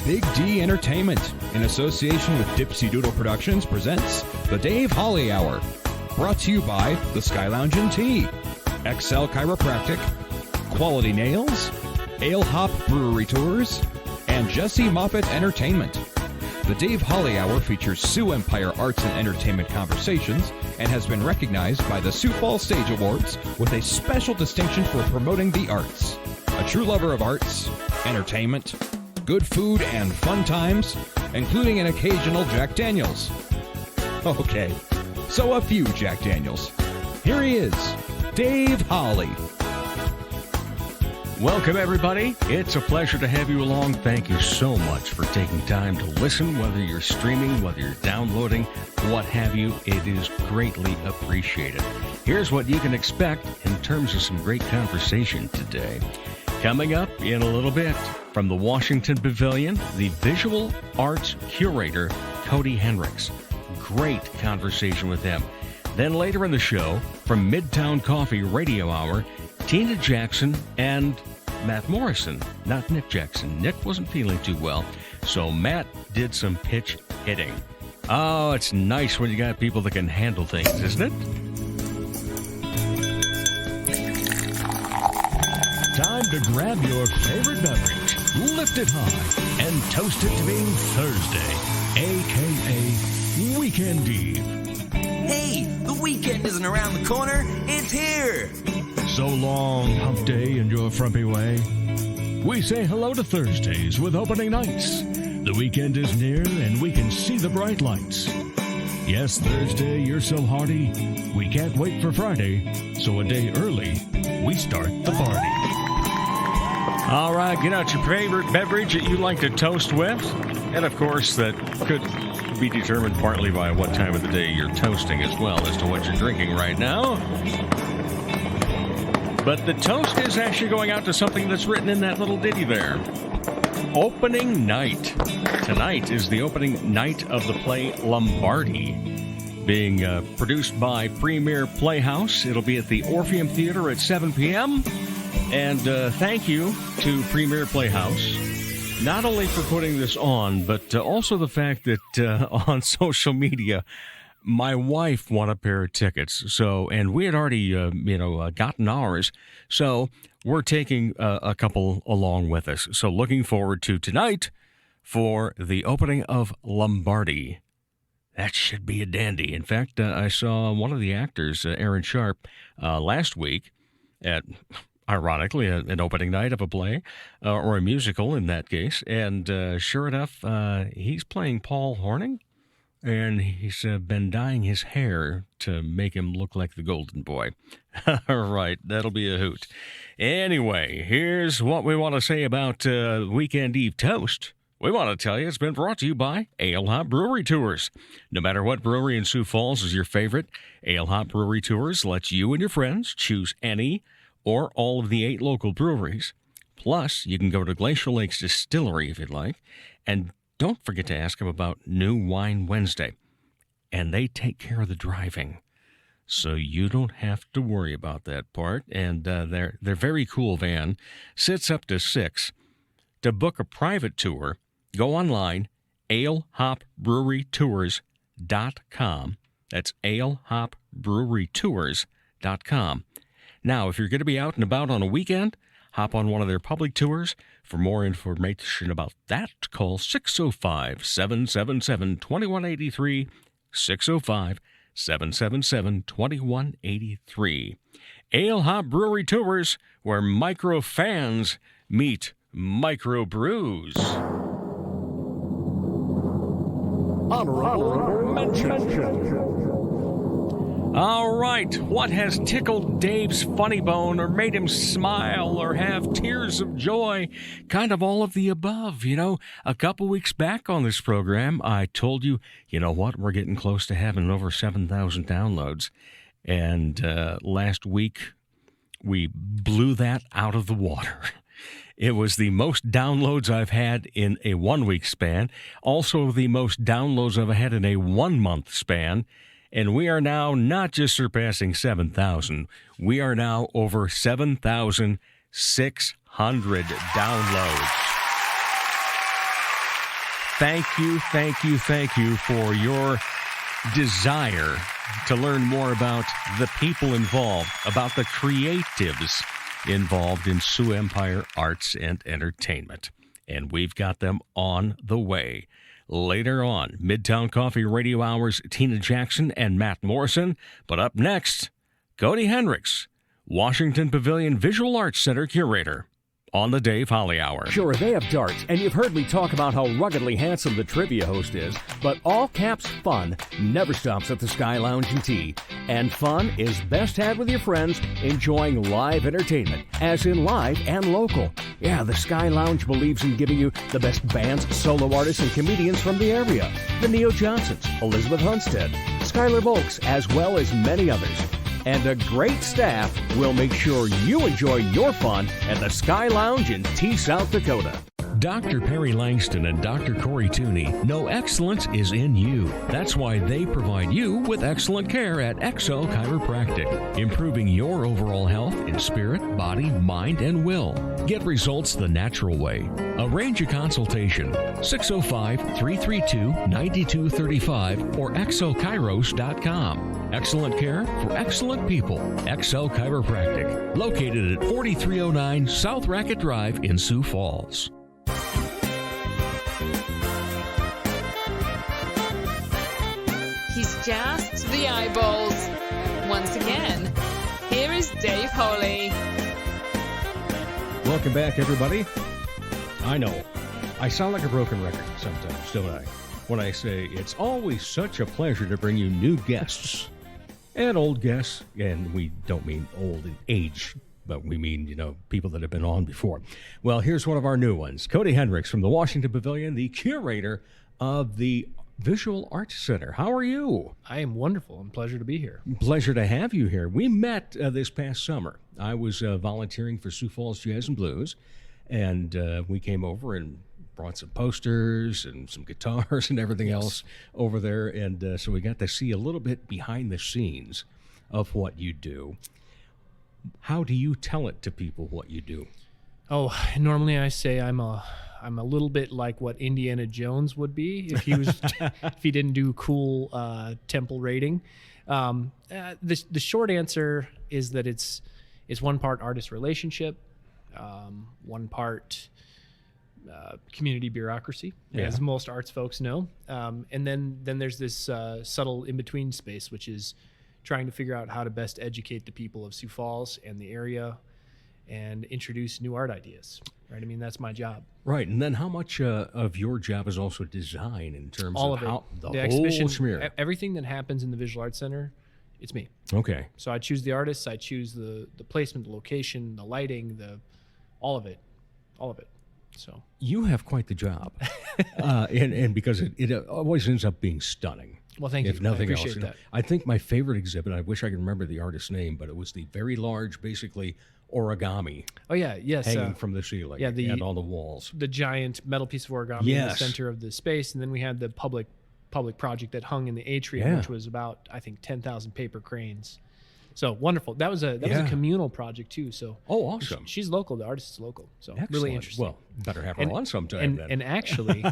Big D Entertainment, in association with Dipsy Doodle Productions, presents The Dave Holly Hour. Brought to you by The Sky Lounge and Tea, XL Chiropractic, Quality Nails, Ale Hop Brewery Tours, and Jesse Moffitt Entertainment. The Dave Holly Hour features Sioux Empire Arts and Entertainment Conversations and has been recognized by the Sioux Falls Stage Awards with a special distinction for promoting the arts. A true lover of arts, entertainment, good food, and fun times, including an occasional Jack Daniels. Okay, so a few Jack Daniels. Here he is, Dave Holly. Welcome, everybody. It's a pleasure to have you along. Thank you so much for taking time to listen, whether you're streaming, whether you're downloading, what have you. It is greatly appreciated. Here's what you can expect in terms of some great conversation today. Coming up in a little bit, from the Washington Pavilion, the visual arts curator, Cody Henricks. Great conversation with him. Then later in the show, from Midtown Coffee Radio Hour, Tina Jackson and Matt Morrison, not Nick Jackson. Nick wasn't feeling too well, so Matt did some pitch hitting. Oh, it's nice when you got people that can handle things, isn't it? Time to grab your favorite beverage, lift it high, and toast it to being Thursday, a.k.a. Weekend Eve. Hey, the weekend isn't around the corner, it's here! So long, hump day in your frumpy way. We say hello to Thursdays with opening nights. The weekend is near and we can see the bright lights. Yes, Thursday, you're so hearty, we can't wait for Friday, so a day early, we start the party. All right, get out your favorite beverage that you like to toast with. And of course, that could be determined partly by what time of the day you're toasting as well as to what you're drinking right now. But the toast is actually going out to something that's written in that little ditty there. Opening night. Tonight is the opening night of the play Lombardi, being produced by Premier Playhouse. It'll be at the Orpheum Theater at 7 p.m. And thank you to Premier Playhouse, not only for putting this on, but also the fact that on social media, my wife won a pair of tickets. So, and we had already, gotten ours. So we're taking a couple along with us. So looking forward to tonight for the opening of Lombardi. That should be a dandy. In fact, I saw one of the actors, Aaron Sharp, last week at, ironically, an opening night of a play, or a musical in that case. And sure enough, he's playing Paul Horning. And he's been dyeing his hair to make him look like the Golden Boy. All right, that'll be a hoot. Anyway, here's what we want to say about Weekend Eve Toast. We want to tell you it's been brought to you by Ale Hop Brewery Tours. No matter what brewery in Sioux Falls is your favorite, Ale Hop Brewery Tours lets you and your friends choose any or all of the 8 local breweries. Plus, you can go to Glacial Lakes Distillery if you'd like, and don't forget to ask them about New Wine Wednesday. And they take care of the driving, so you don't have to worry about that part. And their very cool van sits up to 6. To book a private tour, go online, alehopbrewerytours.com. That's alehopbrewerytours.com. Now, if you're going to be out and about on a weekend, hop on one of their public tours. For more information about that, call 605-777-2183, 605-777-2183. Ale Hop Brewery Tours, where micro fans meet micro brews. Honorable mention. All right, what has tickled Dave's funny bone or made him smile or have tears of joy? Kind of all of the above. You know, a couple weeks back on this program, I told you, you know what, we're getting close to having over 7,000 downloads. And last week, we blew that out of the water. It was the most downloads I've had in a 1-week span, also the most downloads I've had in a 1-month span. And we are now not just surpassing 7,000, we are now over 7,600 downloads. thank you for your desire to learn more about the people involved, about the creatives involved in Sioux Empire Arts and Entertainment. And we've got them on the way. Later on, Midtown Coffee Radio Hour's Tina Jackson and Matt Morrison. But up next, Cody Hendricks, Washington Pavilion Visual Arts Center Curator, on the Dave Holly Hour. Sure, they have darts, and you've heard me talk about how ruggedly handsome the trivia host is, but all caps fun never stops at the Sky Lounge and Tea. And fun is best had with your friends enjoying live entertainment, as in live and local. Yeah, the Sky Lounge believes in giving you the best bands, solo artists, and comedians from the area. The Neo Johnsons, Elizabeth Hunstead, Skylar Volks, as well as many others. And a great staff will make sure you enjoy your fun at the Sky Lounge in Tea, South Dakota. Dr. Perry Langston and Dr. Corey Tooney know excellence is in you. That's why they provide you with excellent care at XL Chiropractic, improving your overall health in spirit, body, mind, and will. Get results the natural way. Arrange a consultation, 605-332-9235 or xlchiros.com. Excellent care for excellent people. XL Chiropractic, located at 4309 South Racket Drive in Sioux Falls. He's just the eyeballs. Once again, here is Dave Holly. Welcome back, everybody. I know, I sound like a broken record sometimes, don't I? When I say it's always such a pleasure to bring you new guests and old guests, and we don't mean old in age, but we mean, people that have been on before. Well, here's one of our new ones. Cody Hendricks from the Washington Pavilion, the curator of the Visual Arts Center. How are you? I am wonderful. And pleasure to be here. Pleasure to have you here. We met this past summer. I was volunteering for Sioux Falls Jazz and Blues, and we came over and brought some posters and some guitars and everything else over there, and so we got to see a little bit behind the scenes of what you do. How do you tell it to people what you do? Oh, normally I say I'm a little bit like what Indiana Jones would be if he was if he didn't do cool temple raiding. The short answer is that it's one part artist relationship, one part community bureaucracy, as most arts folks know, and then there's this subtle in between space, which is trying to figure out how to best educate the people of Sioux Falls and the area and introduce new art ideas, right? I mean, that's my job. Right, and then how much of your job is also design in terms All of of how it. the The whole exhibition, smear? everything that happens in the Visual Arts Center, it's me. Okay. So I choose the artists, I choose the placement, the location, the lighting, all of it. So You have quite the job, and because it always ends up being stunning. well, thank you. If nothing I else, appreciate that. I think my favorite exhibit, I wish I could remember the artist's name, but it was the very large, basically origami Oh yeah, yes. hanging from the ceiling and on the walls. The giant metal piece of origami in the Yes. center of the space, and then we had the public project that hung in the atrium, Yeah. which was about, I think, 10,000 paper cranes. So wonderful. That was a communal project too. So Oh, awesome. she's local. The artist is local. So Excellent. really interesting. Well, better have her And- on sometime and, then. and actually,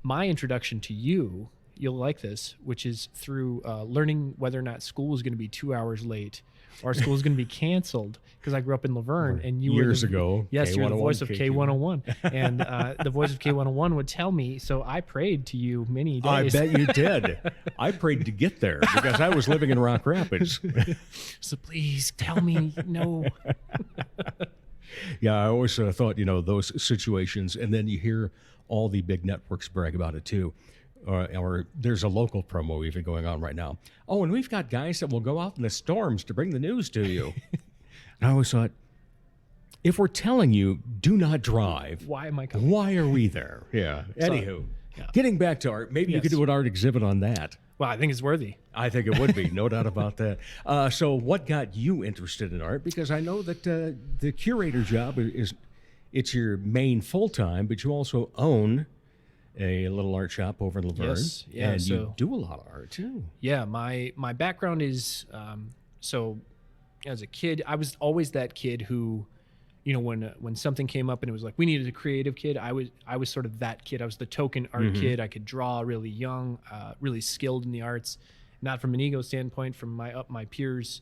my introduction to you, you'll like this, which is through learning whether or not school was going to be 2 hours late or school was going to be canceled, because I grew up in Laverne, and you Years were the, ago, Yes, you're the K101, voice of KQ1. K101, and the voice of K101 would tell me. So I prayed to you many days. I bet you did. I prayed to get there because I was living in Rock Rapids. So please tell me no. Yeah, I always thought, those situations, and then you hear all the big networks brag about it too. Or there's a local promo even going on right now. Oh, and we've got guys that will go out in the storms to bring the news to you. And I always thought, if we're telling you, do not drive, Why am I coming? why are we there? Yeah. Anywho, yeah. getting back to art, maybe you could Yes. do an art exhibit on that. Well, I think it's worthy. I think it would be, no doubt about that. So what got you interested in art? Because I know that the curator job it's your main full-time, but you also own a little art shop over in Laverne. Yes, yeah, and you so- do a lot of art too. Yeah, my background is so as a kid, I was always that kid who when something came up and it was like we needed a creative kid, I was sort of that kid. I was the token art kid. I could draw really young, really skilled in the arts, not from an ego standpoint, from my peers,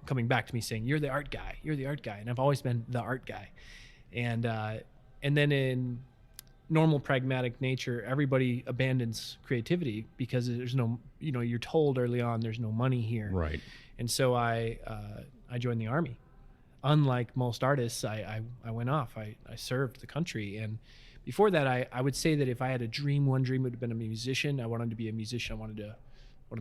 coming back to me saying, you're the art guy, and I've always been the art guy. And then in normal pragmatic nature, everybody abandons creativity because there's no, you're told early on there's no money here. Right. And so I joined the Army. Unlike most artists, I went off. I served the country. And before that, I would say that if I had a dream, one dream would have been a musician. I wanted to be a musician. I wanted to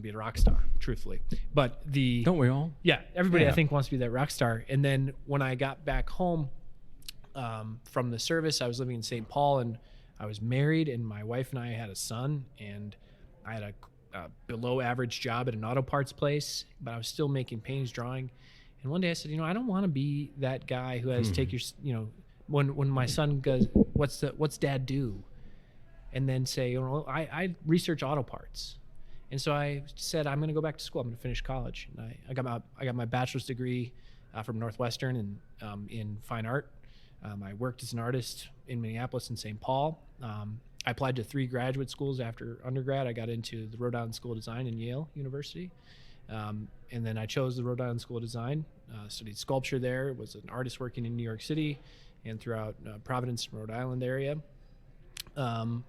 be a rock star, truthfully. But don't we all? Yeah, everybody I think wants to be that rock star. And then when I got back home from the service, I was living in St. Paul, and I was married, and my wife and I had a son, and I had a below average job at an auto parts place, but I was still making paintings, drawing. And one day I said, I don't want to be that guy who has to take your, when my son goes, what's dad do? And then say, I research auto parts. And so I said, I'm going to go back to school. I'm going to finish college. And I got my bachelor's degree from Northwestern in fine art. I worked as an artist in Minneapolis and St. Paul. I applied to 3 graduate schools after undergrad. I got into the Rhode Island School of Design and Yale University. And then I chose the Rhode Island School of Design, studied sculpture there, was an artist working in New York City and throughout Providence, Rhode Island area.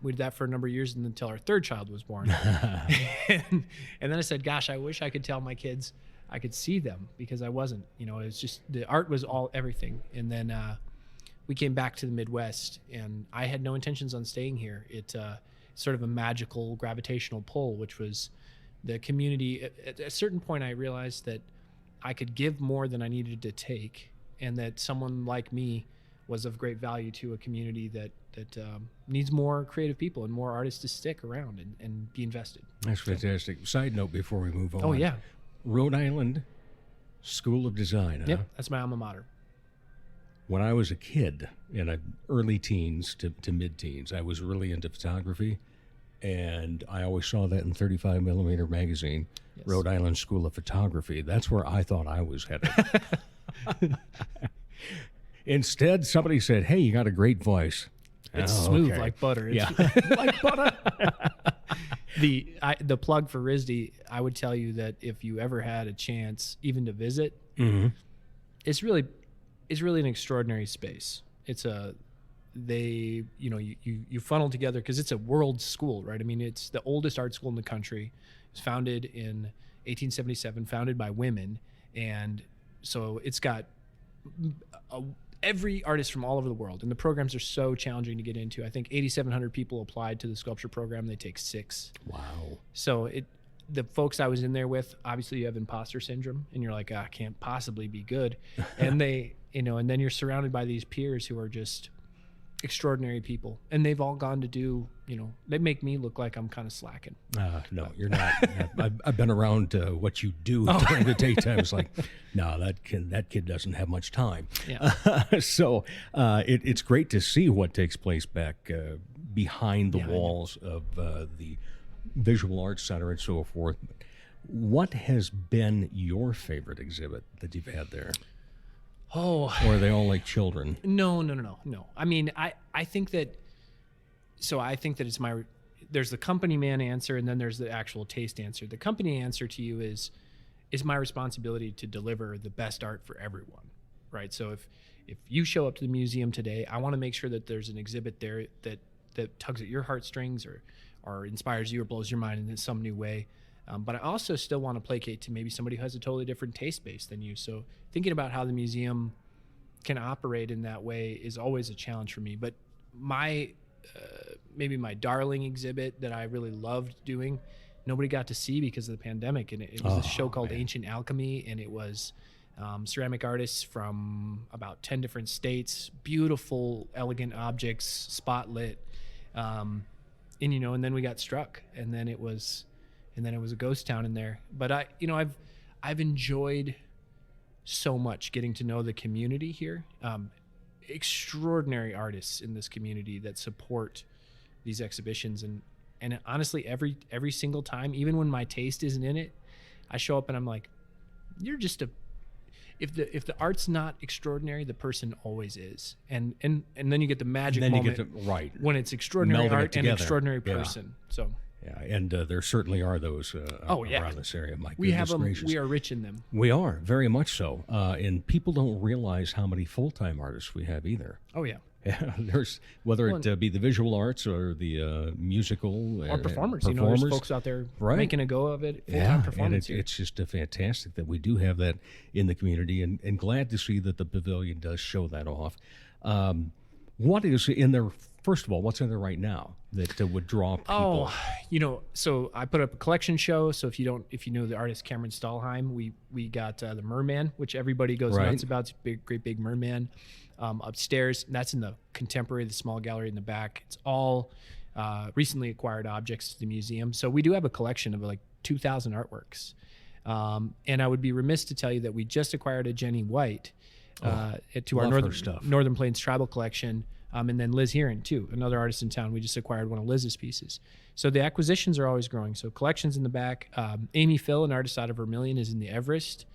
We did that for a number of years until our 3rd child was born. and then I said, gosh, I wish I could tell my kids I could see them, because I wasn't. It was just, the art was everything. And then we came back to the Midwest, and I had no intentions on staying here. It's sort of a magical gravitational pull, which was the community. At a certain point, I realized that I could give more than I needed to take, and that someone like me was of great value to a community that needs more creative people and more artists to stick around and be invested. That's fantastic. Side note before we move on. Oh, yeah. Rhode Island School of Design. Huh? Yep, that's my alma mater. When I was a kid, in early teens to mid-teens, I was really into photography, and I always saw that in 35 millimeter magazine, Yes. Rhode Island School of Photography. That's where I thought I was headed. Instead, somebody said, hey, you got a great voice. It's Oh, smooth okay. like butter. It's Like butter. the plug for RISD, I would tell you that if you ever had a chance even to visit, it's really an extraordinary space. It's you funnel together, because it's a world school, right? I mean, it's the oldest art school in the country. It was founded in 1877, founded by women. And so it's got every artist from all over the world. And the programs are so challenging to get into. I think 8,700 people applied to the sculpture program. They take 6. Wow. So the folks I was in there with, obviously you have imposter syndrome, and you're like, I can't possibly be good. And and then you're surrounded by these peers who are just extraordinary people, and they've all gone to do, they make me look like I'm kind of slacking. No, you're not. I've been around what you do during the daytime. It's like, no, that kid doesn't have much time. Yeah. So it's great to see what takes place back behind the walls of the Visual Arts Center and so forth. What has been your favorite exhibit that you've had there? Oh, Or are they all like children? no. I mean, I think that it's there's the company man answer, and then there's the actual taste answer. The company answer to you is my responsibility to deliver the best art for everyone, right? So if you show up to the museum today, I want to make sure that there's an exhibit there that tugs at your heartstrings or inspires you or blows your mind in some new way. But I also still want to placate to maybe somebody who has a totally different taste base than you. So thinking about how the museum can operate in that way is always a challenge for me. But maybe my darling exhibit that I really loved doing, nobody got to see because of the pandemic. And it was a show called Ancient Alchemy, and it was ceramic artists from about 10 different states, beautiful, elegant objects, spotlit. And then we got struck, and then it was a ghost town in there. But I've enjoyed so much getting to know the community here. Extraordinary artists in this community that support these exhibitions, and honestly, every single time, even when my taste isn't in it, I show up and I'm like, you're just if the art's not extraordinary, the person always is, and then you get the magic And then moment you get to, right. when it's extraordinary Melding it art and together. extraordinary Yeah. person. So Yeah, and there certainly are those around this area. My we have goodness them. gracious. We are rich in them. We are, very much so. And people don't realize how many full-time artists we have either. Oh yeah. Yeah, there's whether Well, it be the visual arts or the musical Or performers. You know, there's folks out there Right. making a go of it. Full-time Yeah, and performance here. it's just fantastic that we do have that in the community, and glad to see that the pavilion does show that off. What is in there? First of all, what's in there right now that would draw people? Oh, you know, so I put up a collection show. So if you know the artist Cameron Stahlheim, we got the Merman, which everybody goes Right. nuts about. It's a great big Merman upstairs. And that's in the contemporary, the small gallery in the back. It's all recently acquired objects to the museum. So we do have a collection of like 2,000 artworks. And I would be remiss to tell you that we just acquired a Jenny White to our love her stuff. Northern Plains Tribal Collection. And then Liz Heron, too, another artist in town. We just acquired one of Liz's pieces. So the acquisitions are always growing. So collections in the back. Amy Phil, an artist out of Vermilion, is in the Everest.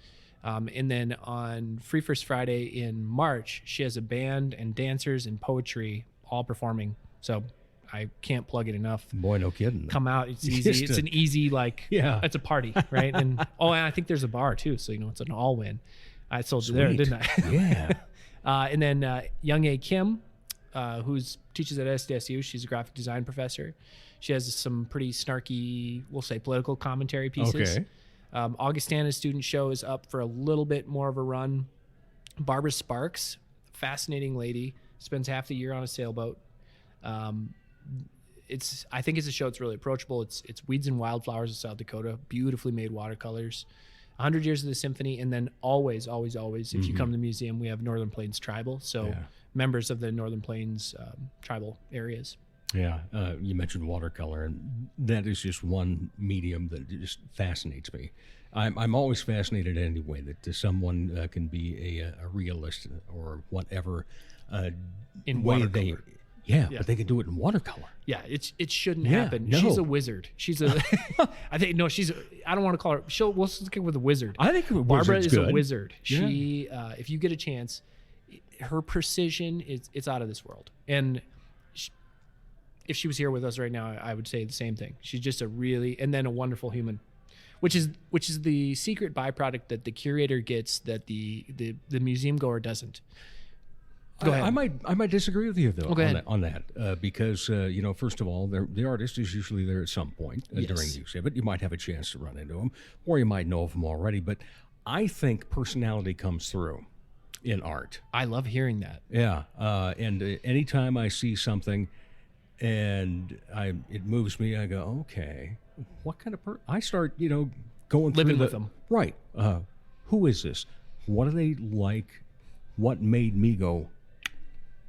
And then on Free First Friday in March, she has a band and dancers and poetry all performing. So I can't plug it enough. Boy, no kidding. Come out. It's easy. Just It's an easy, like, Yeah. it's a party, right? And and I think there's a bar, too. So, you know, it's an all win. I sold you there, Sweet. didn't I? Yeah. And then Young A. Kim, who's teaches at SDSU. She's a graphic design professor. She has some pretty snarky, we'll say, political commentary pieces. Okay. Augustana's student show is up for a little bit more of a run. Barbara Sparks, fascinating lady, spends half the year on a sailboat. I think it's a show that's really approachable. It's Weeds and Wildflowers of South Dakota, beautifully made watercolors. 100 Years of the Symphony, and then always, if you come to the museum, we have Northern Plains Tribal, so Yeah. members of the Northern Plains tribal areas. Yeah, you mentioned watercolor, and that is just one medium that just fascinates me. I'm always fascinated anyway that someone can be a realist or whatever In way watercolor. Yeah, but they can do it in watercolor. Yeah, it shouldn't Yeah, happen. no. She's a wizard. She's a, I think no, I don't want to call her. We'll stick with a wizard. I think Barbara wizard's is good. a wizard. Yeah. She, if you get a chance, her precision it's out of this world. And if she was here with us right now, I would say the same thing. She's just and then a wonderful human, which is the secret byproduct that the curator gets that the museum goer doesn't. Go ahead. I might disagree with you though go ahead. on that because first of all, the artist is usually there at some point during the exhibit. You might have a chance to run into them, or you might know of them already. But I think personality comes through in art. I love hearing that. Yeah, and anytime I see something and it moves me, I go, okay, what kind of I start going through Living with them. Right. Who is this? What do they like? What made me go,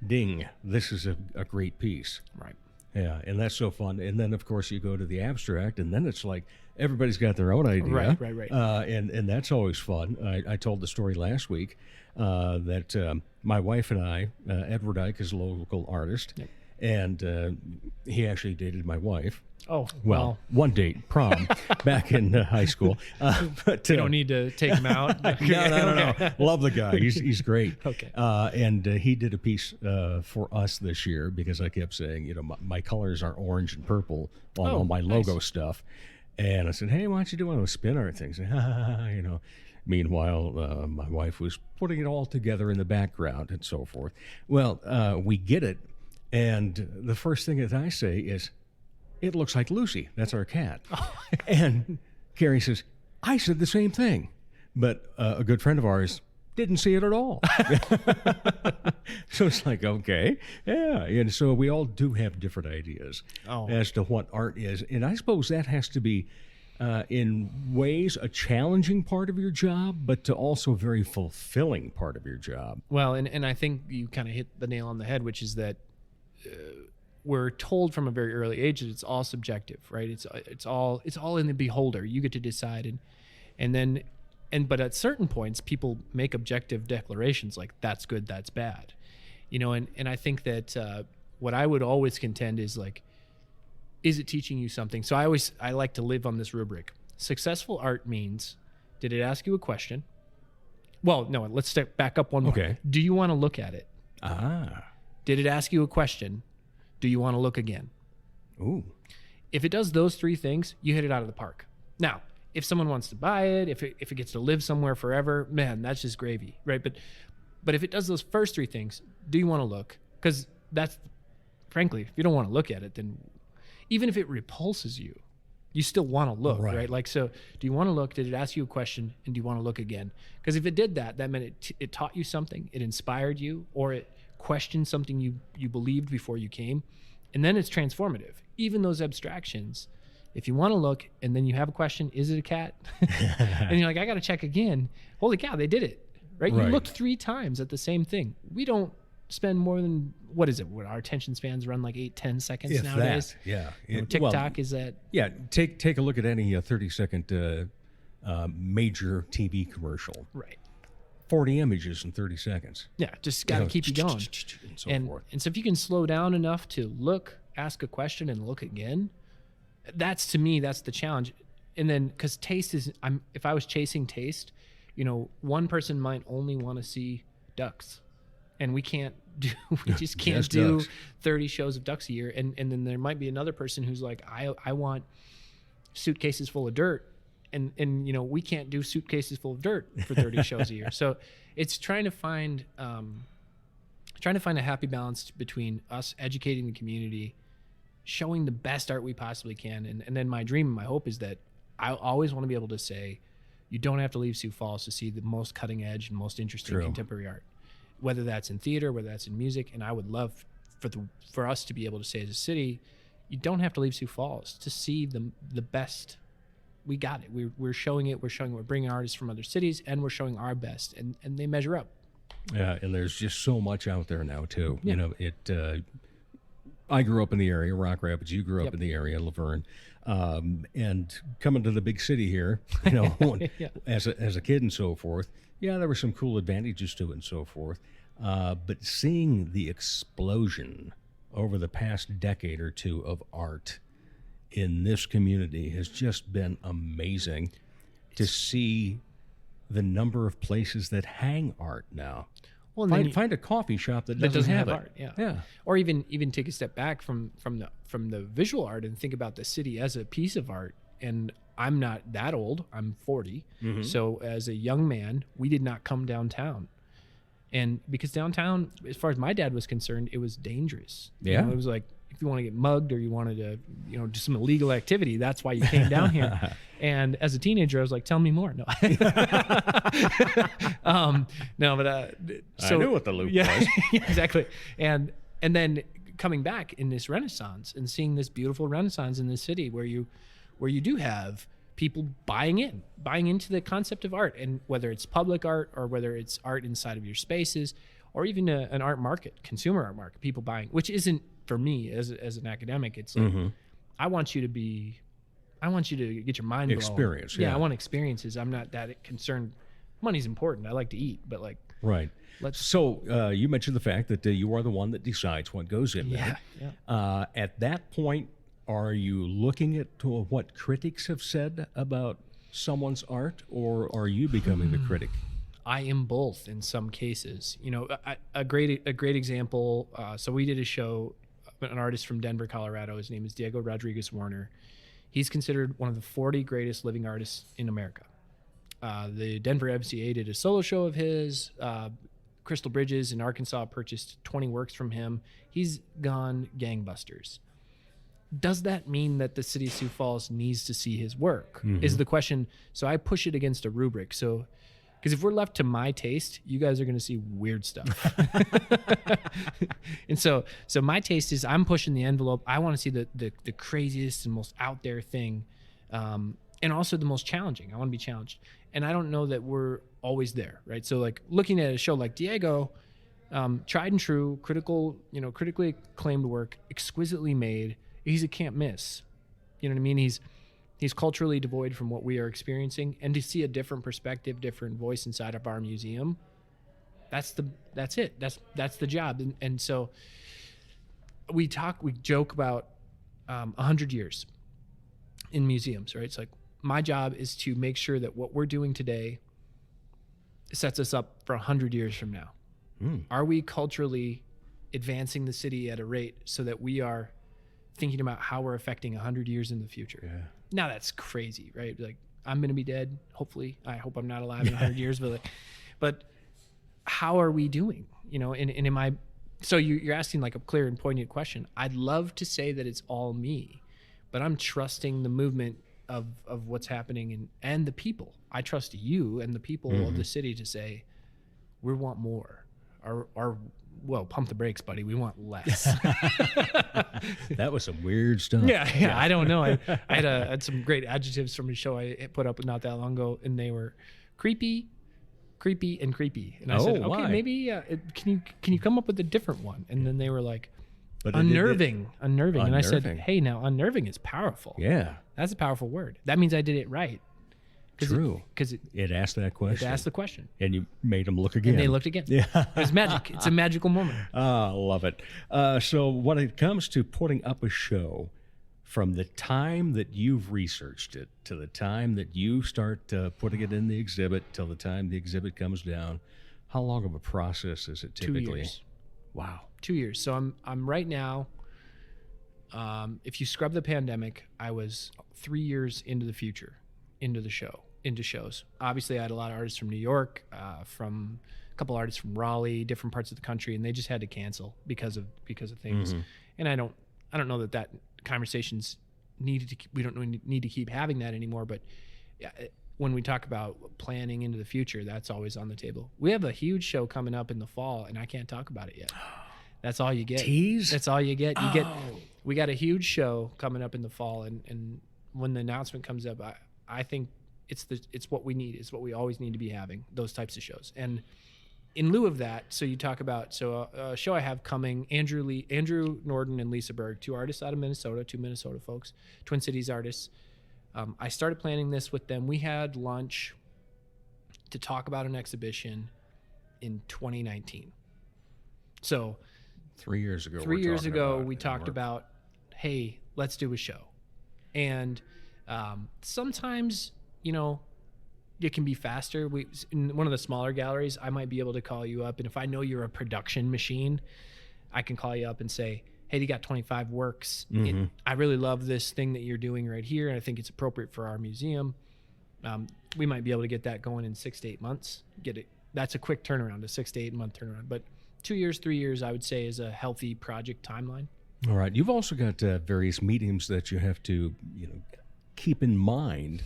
ding, this is a great piece. Right. Yeah, and that's so fun. And then, of course, you go to the abstract, and then it's like everybody's got their own idea. Right. And that's always fun. I told the story last week that my wife and I, Edward Ike is a local artist, and he actually dated my wife. Oh, Well, one date, prom, back in high school. But you don't need to take him out. no. Love the guy. He's great. Okay. And he did a piece for us this year because I kept saying, my colors are orange and purple on all my logo stuff. And I said, hey, why don't you do one of those spin art things? Meanwhile, my wife was putting it all together in the background and so forth. Well, we get it. And the first thing that I say is, it looks like Lucy. That's our cat. And Carrie says, I said the same thing. But a good friend of ours didn't see it at all. So it's like, okay. Yeah. And so we all do have different ideas as to what art is. And I suppose that has to be, in ways, a challenging part of your job, but to also a very fulfilling part of your job. Well, and I think you kind of hit the nail on the head, which is that we're told from a very early age that it's all subjective, right? It's all in the beholder. You get to decide, but at certain points, people make objective declarations like that's good, that's bad, and I think that what I would always contend is like, is it teaching you something? So I like to live on this rubric. Successful art means, did it ask you a question? Well, no, let's step back up one more. Okay. Do you want to look at it? Ah. Did it ask you a question? Do you want to look again? Ooh. If it does those three things, you hit it out of the park. Now, if someone wants to buy it, if it gets to live somewhere forever, man, that's just gravy, right? But if it does those first three things, do you want to look? Because that's, frankly, if you don't want to look at it, then even if it repulses you, you still want to look, right? Like, so do you want to look? Did it ask you a question? And do you want to look again? Because if it did that, that meant it taught you something, it inspired you, or it questioned something you believed before you came. And then it's transformative. Even those abstractions, if you want to look and then you have a question, is it a cat? And you're like, I got to check again. Holy cow, they did it, right? You looked 3 times at the same thing. We don't spend more than, what is it? What our attention spans run like 8-10 seconds If nowadays. that, yeah. You know, TikTok is that. Yeah, take a look at any 30-second major TV commercial. Right. 40 images in 30 seconds. Yeah, just got to keep you going. And so forth. And so if you can slow down enough to look, ask a question, and look again, that's, to me, that's the challenge. And then, because taste is, if I was chasing taste, you know, one person might only want to see ducks, and we just can't do ducks. 30 shows of ducks a year. And then there might be another person who's like, I want suitcases full of dirt. And you know, we can't do suitcases full of dirt for 30 shows a year. So it's trying to find a happy balance between us educating the community, showing the best art we possibly can. And then my dream and my hope is that I always want to be able to say, you don't have to leave Sioux Falls to see the most cutting edge and most interesting contemporary art, whether that's in theater, whether that's in music. And I would love for us to be able to say as a city, you don't have to leave Sioux Falls to see the best. We got it. We're showing it. We're bringing artists from other cities, and we're showing our best, and they measure up. Yeah, and there's just so much out there now too. Yeah. You know, I grew up in the area, Rock Rapids. You grew up in the area, Laverne, and coming to the big city here, you know, as a kid and so forth. Yeah, there were some cool advantages to it and so forth, but seeing the explosion over the past decade or two of art in this community has just been amazing to see the number of places that hang art now. Well, Find a coffee shop that doesn't have it. art, yeah. Or even take a step back from the visual art and think about the city as a piece of art. And I'm not that old. I'm 40. So as a young man, we did not come downtown. And because downtown, as far as my dad was concerned, it was dangerous. You know, it was like, if you want to get mugged or you wanted to, you know, do some illegal activity, that's why you came down here. And as a teenager, I was like, tell me more. No, no, but so I knew what the loop was. yeah, exactly. And then coming back in this Renaissance and seeing this beautiful Renaissance in this city where you do have people buying into the concept of art, and whether it's public art or whether it's art inside of your spaces, or even an art market, consumer art market, people buying, which isn't, for me as an academic, it's like, I want you to get your mind blown. Experience, I want experiences. I'm not that concerned. Money's important. I like to eat, but like, right. So you mentioned the fact that you are the one that decides what goes in there. At that point, are you looking at what critics have said about someone's art, or are you becoming the critic? I am both in some cases. You know, a great example. So we did a show, an artist from Denver, Colorado. His name is Diego Rodriguez Warner. He's considered one of the 40 greatest living artists in America. The Denver MCA did a solo show of his. Crystal Bridges in Arkansas purchased 20 works from him. He's gone gangbusters. Does that mean that the city of Sioux Falls needs to see his work? Is the question. So I push it against a rubric. So, because if we're left to my taste, you guys are going to see weird stuff. And so my taste is, I'm pushing the envelope. I want to see the craziest and most out there thing, and also the most challenging. I want to be challenged. And I don't know that we're always there, right? So like looking at a show like Diego, tried and true, critically acclaimed work, exquisitely made. He's a can't miss. You know what I mean? He's culturally devoid from what we are experiencing, and to see a different perspective, different voice inside of our museum, that's it. That's the job. And so we joke about 100 years in museums, right? It's like, my job is to make sure that what we're doing today sets us up for 100 years from now? Are we culturally advancing the city at a rate so that we are thinking about how we're affecting 100 years in the future? Yeah. Now that's crazy, right? Like, I'm going to be dead. Hopefully, I hope I'm not alive in 100 years, but how are we doing? You know, and am I, so you're asking like a clear and poignant question. I'd love to say that it's all me, but I'm trusting the movement of what's happening and the people. I trust you and the people of the city to say, we want more. Well, pump the brakes, buddy. We want less. That was some weird stuff. Yeah. I don't know. I had some great adjectives from a show I put up not that long ago, and they were creepy, and creepy. And I said, okay, why? maybe can you come up with a different one? And then they were like, But unnerving. And I said, Unnerving. hey, now unnerving is powerful. Yeah. That's a powerful word. That means I did it right. True. Because It asked that it question. asked the question. And you made them look again. And they looked again. Yeah. It was magic. It's a magical moment. Ah, love it. So when it comes to putting up a show, from the time that you've researched it to the time that you start putting it in the exhibit till the time the exhibit comes down, how long of a process is it 2 typically? years. Wow. 2 years. So I'm right now. If you scrub the pandemic, I was 3 years into the future, into shows. Obviously, I had a lot of artists from New York, from a couple artists from Raleigh, different parts of the country, and they just had to cancel because of things. And I don't know that conversations needed to. We don't need to keep having that anymore. But when we talk about planning into the future, that's always on the table. We have a huge show coming up in the fall, and I can't talk about it yet. That's all you get. Tease? That's all you get. We got a huge show coming up in the fall, and when the announcement comes up, I think it's what we need. It's what we always need to be having, those types of shows. And in lieu of that, so you talk about a show I have coming, Andrew Norden and Lisa Berg, two artists out of Minnesota, two Minnesota folks, Twin Cities artists. I started planning this with them. We had lunch to talk about an exhibition in 2019. So 3 years ago. 3 years ago, we talked about, hey, let's do a show. And sometimes, it can be faster. In one of the smaller galleries, I might be able to call you up. And if I know you're a production machine, I can call you up and say, hey, you got 25 works. I really love this thing that you're doing right here, and I think it's appropriate for our museum. We might be able to get that going in 6 to 8 months. That's a quick turnaround, a 6 to 8 month turnaround. But 2 years, 3 years, I would say, is a healthy project timeline. All right. You've also got various mediums that you have to, keep in mind,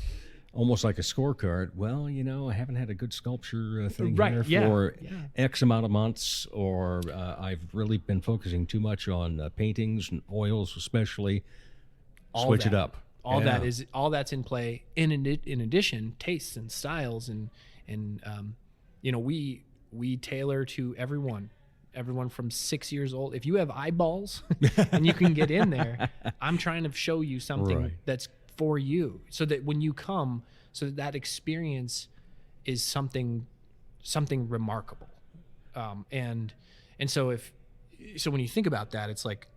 almost like a scorecard. Well, I haven't had a good sculpture thing here for X amount of months, or I've really been focusing too much on paintings and oils, especially. Switch it up. All that's in play. In addition, tastes and styles and we tailor to everyone from 6 years old. If you have eyeballs and you can get in there, I'm trying to show you something that's for you, so that when you come, so that experience is something remarkable. And so when you think about that, it's like,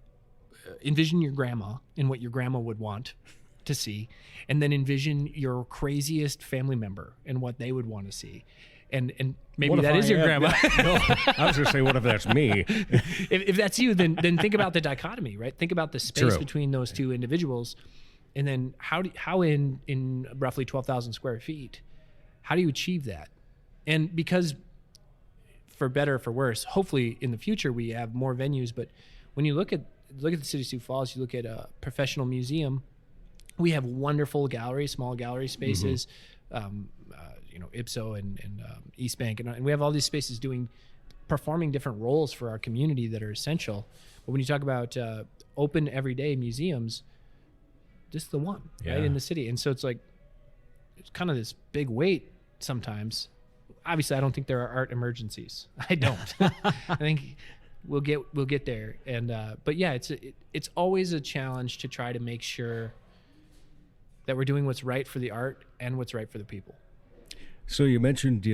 envision your grandma and what your grandma would want to see, and then envision your craziest family member and what they would want to see. And maybe that is your grandma. No, I was going to say, what if that's me? If that's you, then think about the dichotomy, right? Think about the space True. between those two individuals, and then how in roughly 12,000 square feet, how do you achieve that? And because, for better or for worse, hopefully in the future we have more venues. But when you look at the city of Sioux Falls, you look at a professional museum, we have wonderful galleries, small gallery spaces. Ipso and East Bank, and we have all these spaces performing different roles for our community that are essential. But when you talk about open everyday museums, this is the one right in the city. And so it's kind of this big weight sometimes. Obviously, I don't think there are art emergencies. I don't. I think we'll get there. And but yeah, it's always a challenge to try to make sure that we're doing what's right for the art and what's right for the people. So you mentioned,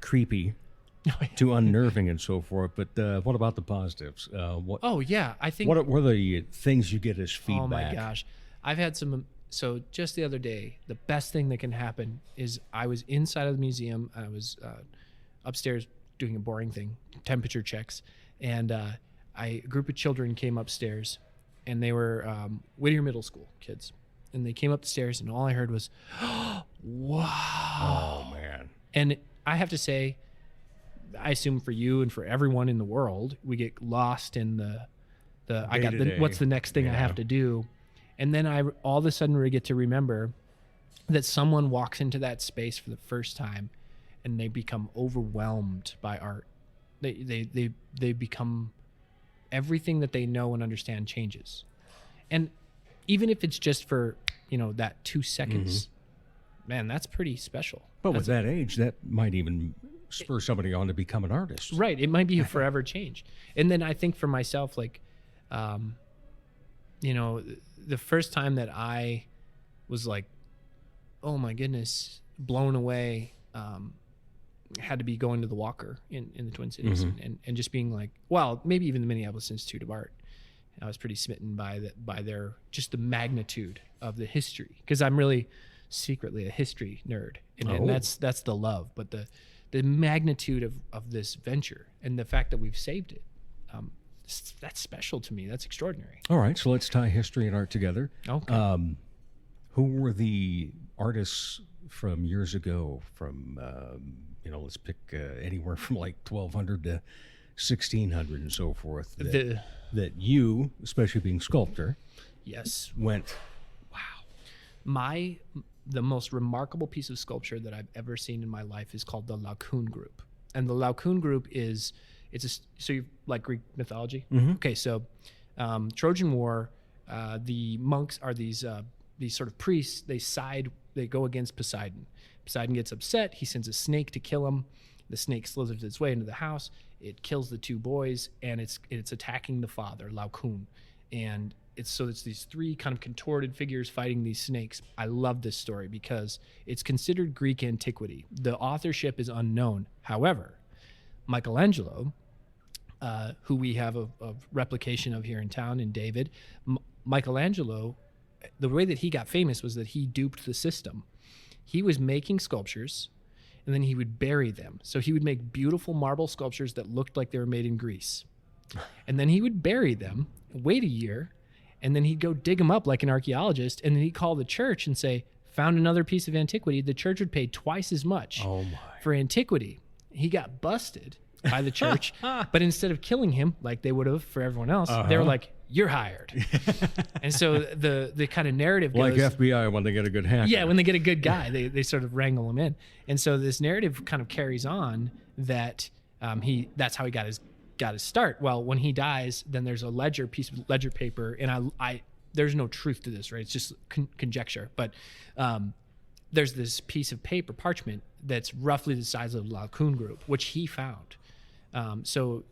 creepy to unnerving and so forth, but what about the positives? I think. What are the things you get as feedback? Oh my gosh, I've had some So just the other day, the best thing that can happen is I was inside of the museum. I was upstairs doing a boring thing, temperature checks, and a group of children came upstairs, and they were Whittier Middle School kids, and they came up the stairs, and all I heard was, "Wow!" Oh man! And I have to say, I assume for you and for everyone in the world, we get lost in the I got the Day-to-day. what's the next thing I Yeah. have to do, and then I all of a sudden we get to remember that someone walks into that space for the first time, and they become overwhelmed by art. They become everything that they know and understand changes, and even if it's just for that 2 seconds, man, that's pretty special. But with that age, that might even spur somebody on to become an artist. Right. It might be a forever change. And then I think for myself, like, the first time that I was like, oh my goodness, blown away, had to be going to the Walker in the Twin Cities and just being like, well, maybe even the Minneapolis Institute of Art. I was pretty smitten by their just the magnitude of the history, because I'm really secretly a history nerd, and that's the love, but the magnitude of this venture and the fact that we've saved it, that's special to me. That's extraordinary. All right, so let's tie history and art together. Okay. Who were the artists from years ago? From let's pick anywhere from like 1200 to 1600 and so forth. That you, especially being sculptor, Yes. went. The most remarkable piece of sculpture that I've ever seen in my life is called the Laocoon Group. And the Laocoon Group so you like Greek mythology? Okay, so Trojan War, the monks are these sort of priests. They go against Poseidon. Poseidon gets upset. He sends a snake to kill him. The snake slithers its way into the house. It kills the 2 boys, and it's attacking the father, Laocoon. And it's these 3 kind of contorted figures fighting these snakes. I love this story because it's considered Greek antiquity. The authorship is unknown. However, Michelangelo, who we have a replication of here in town in David, Michelangelo, the way that he got famous was that he duped the system. He was making sculptures, and then he would bury them. So he would make beautiful marble sculptures that looked like they were made in Greece. And then he would bury them, wait a year, and then he'd go dig them up like an archaeologist, and then he'd call the church and say, found another piece of antiquity. The church would pay twice as much for antiquity. He got busted by the church, but instead of killing him like they would have for everyone else, they were like, you're hired. And so the kind of narrative goes, Like FBI when they get a good hacker. yeah, when they get a good guy, they sort of wrangle him in. And so this narrative kind of carries on that that's how he got his start. Well, when he dies, then there's a piece of ledger paper, and I there's no truth to this, right? It's just conjecture. But there's this piece of paper, parchment, that's roughly the size of the Laocoon Group, which he found. So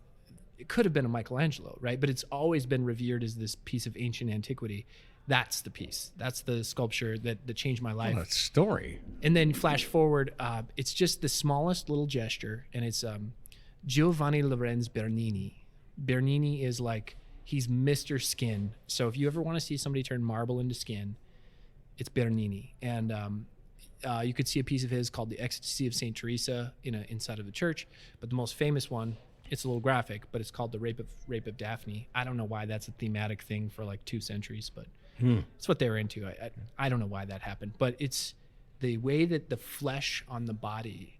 it could have been a Michelangelo, right? But it's always been revered as this piece of ancient antiquity. That's the piece. That's the sculpture that changed my life. That story. And then flash forward, it's just the smallest little gesture, and it's Giovanni Lorenz Bernini. Bernini is like, he's Mr. Skin. So if you ever want to see somebody turn marble into skin, it's Bernini. And you could see a piece of his called The Ecstasy of St. Teresa inside of the church. But the most famous one, it's a little graphic, but it's called The Rape of Daphne. I don't know why that's a thematic thing for like 2 centuries, but it's what they were into. I don't know why that happened, but it's the way that the flesh on the body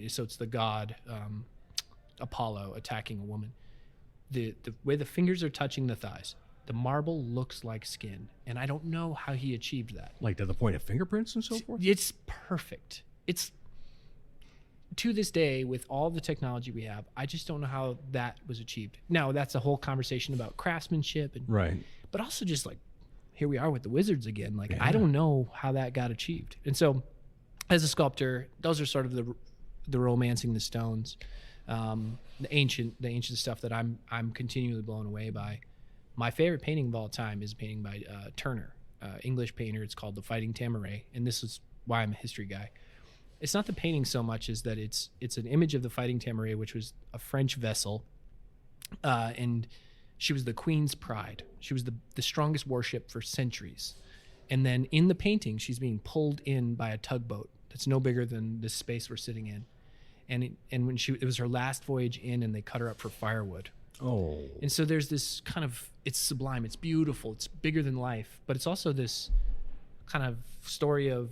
so it's the god Apollo attacking a woman. The way the fingers are touching the thighs, the marble looks like skin, and I don't know how he achieved that. Like to the point of fingerprints and so forth? It's perfect. It's to this day, with all the technology we have, I just don't know how that was achieved. Now, that's a whole conversation about craftsmanship, Right. but also just like, here we are with the wizards again. Like, I don't know how that got achieved. And so, as a sculptor, those are sort of the romancing the stones, the ancient stuff that I'm continually blown away by. My favorite painting of all time is a painting by Turner, English painter. It's called The Fighting Tamaray, and this is why I'm a history guy. It's not the painting so much as that it's an image of the Fighting Tamaray, which was a French vessel, and she was the queen's pride. She was the strongest warship for centuries, And then in the painting, she's being pulled in by a tugboat that's no bigger than this space we're sitting in. And when it was her last voyage in, and they cut her up for firewood. Oh. And so there's this kind of, it's sublime, it's beautiful, it's bigger than life, but it's also this kind of story of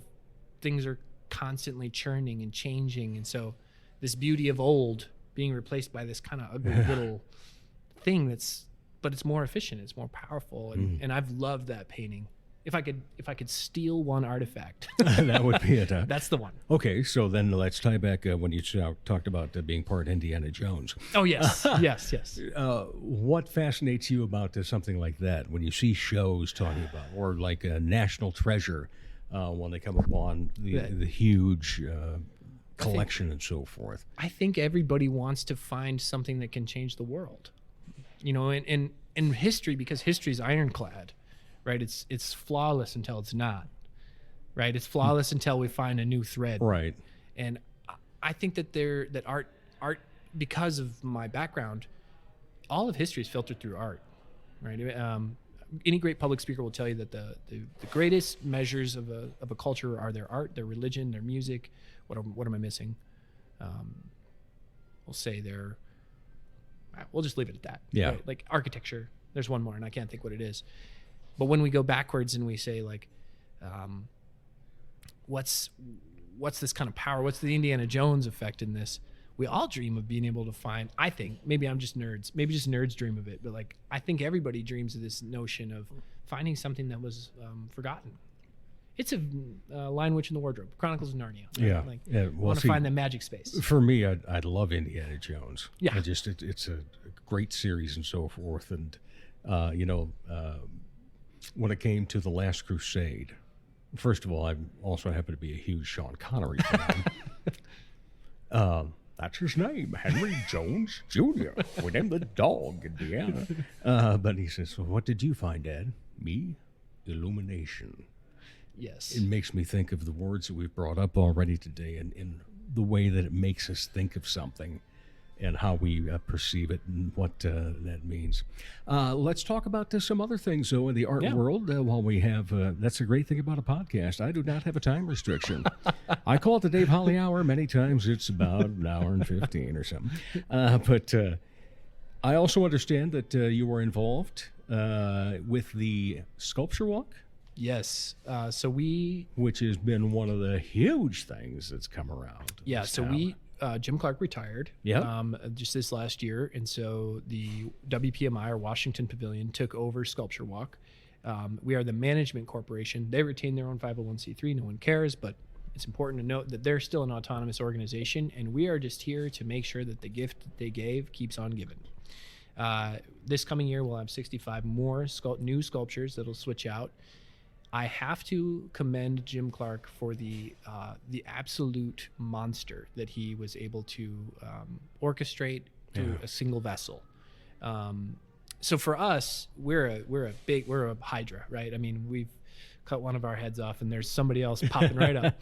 things are constantly churning and changing. And so this beauty of old being replaced by this kind of ugly little thing but it's more efficient, it's more powerful. And I've loved that painting. If I could steal one artifact, That would be it. that's the one. Okay, so then let's tie back when you talked about being part Indiana Jones. Oh, yes. yes. What fascinates you about something like that when you see shows talking about, or like a National Treasure when they come upon the huge collection and so forth? I think everybody wants to find something that can change the world, and history, because history is ironclad, right? It's flawless until it's not, right? It's flawless until we find a new thread. Right. And I think that art, because of my background, all of history is filtered through art, right? Any great public speaker will tell you that the greatest measures of a culture are their art, their religion, their music. What am I missing? We'll say we'll just leave it at that. Yeah. Right? Like architecture. There's one more, and I can't think what it is. But when we go backwards and we say like, what's this kind of power? What's the Indiana Jones effect in this? We all dream of being able to find, I think, maybe I'm just nerds, maybe just nerds dream of it, but like, I think everybody dreams of this notion of finding something that was forgotten. It's a Lion, Witch, and the Wardrobe, Chronicles of Narnia. Right? Yeah. Like, Yeah, I well, want to see, find that magic space. For me, I'd love Indiana Jones. Yeah. It's a great series and so forth. And, when it came to The Last Crusade, first of all, I also happen to be a huge Sean Connery fan. That's his name, Henry Jones Jr. with him the dog, Indiana. But he says, well, what did you find, Dad? Me? Illumination. Yes. It makes me think of the words that we've brought up already today, and in the way that it makes us think of something and how we perceive it and what that means. Let's talk about some other things, though, in the art world while we have. That's the great thing about a podcast. I do not have a time restriction. I call it the Dave Holly Hour. Many times it's about an hour and 15 or something. But I also understand that you were involved with the Sculpture Walk. Yes. Which has been one of the huge things that's come around. Yeah. this So town. Jim Clark retired just this last year. And so the WPMI, or Washington Pavilion, took over Sculpture Walk. We are the management corporation. They retain their own 501c3. No one cares, but it's important to note that they're still an autonomous organization, and we are just here to make sure that the gift that they gave keeps on giving. This coming year, we'll have 65 more new sculptures that'll switch out. I have to commend Jim Clark for the absolute monster that he was able to orchestrate through a single vessel. So for us, we're a hydra, right? I mean, we've cut one of our heads off, and there's somebody else popping right up.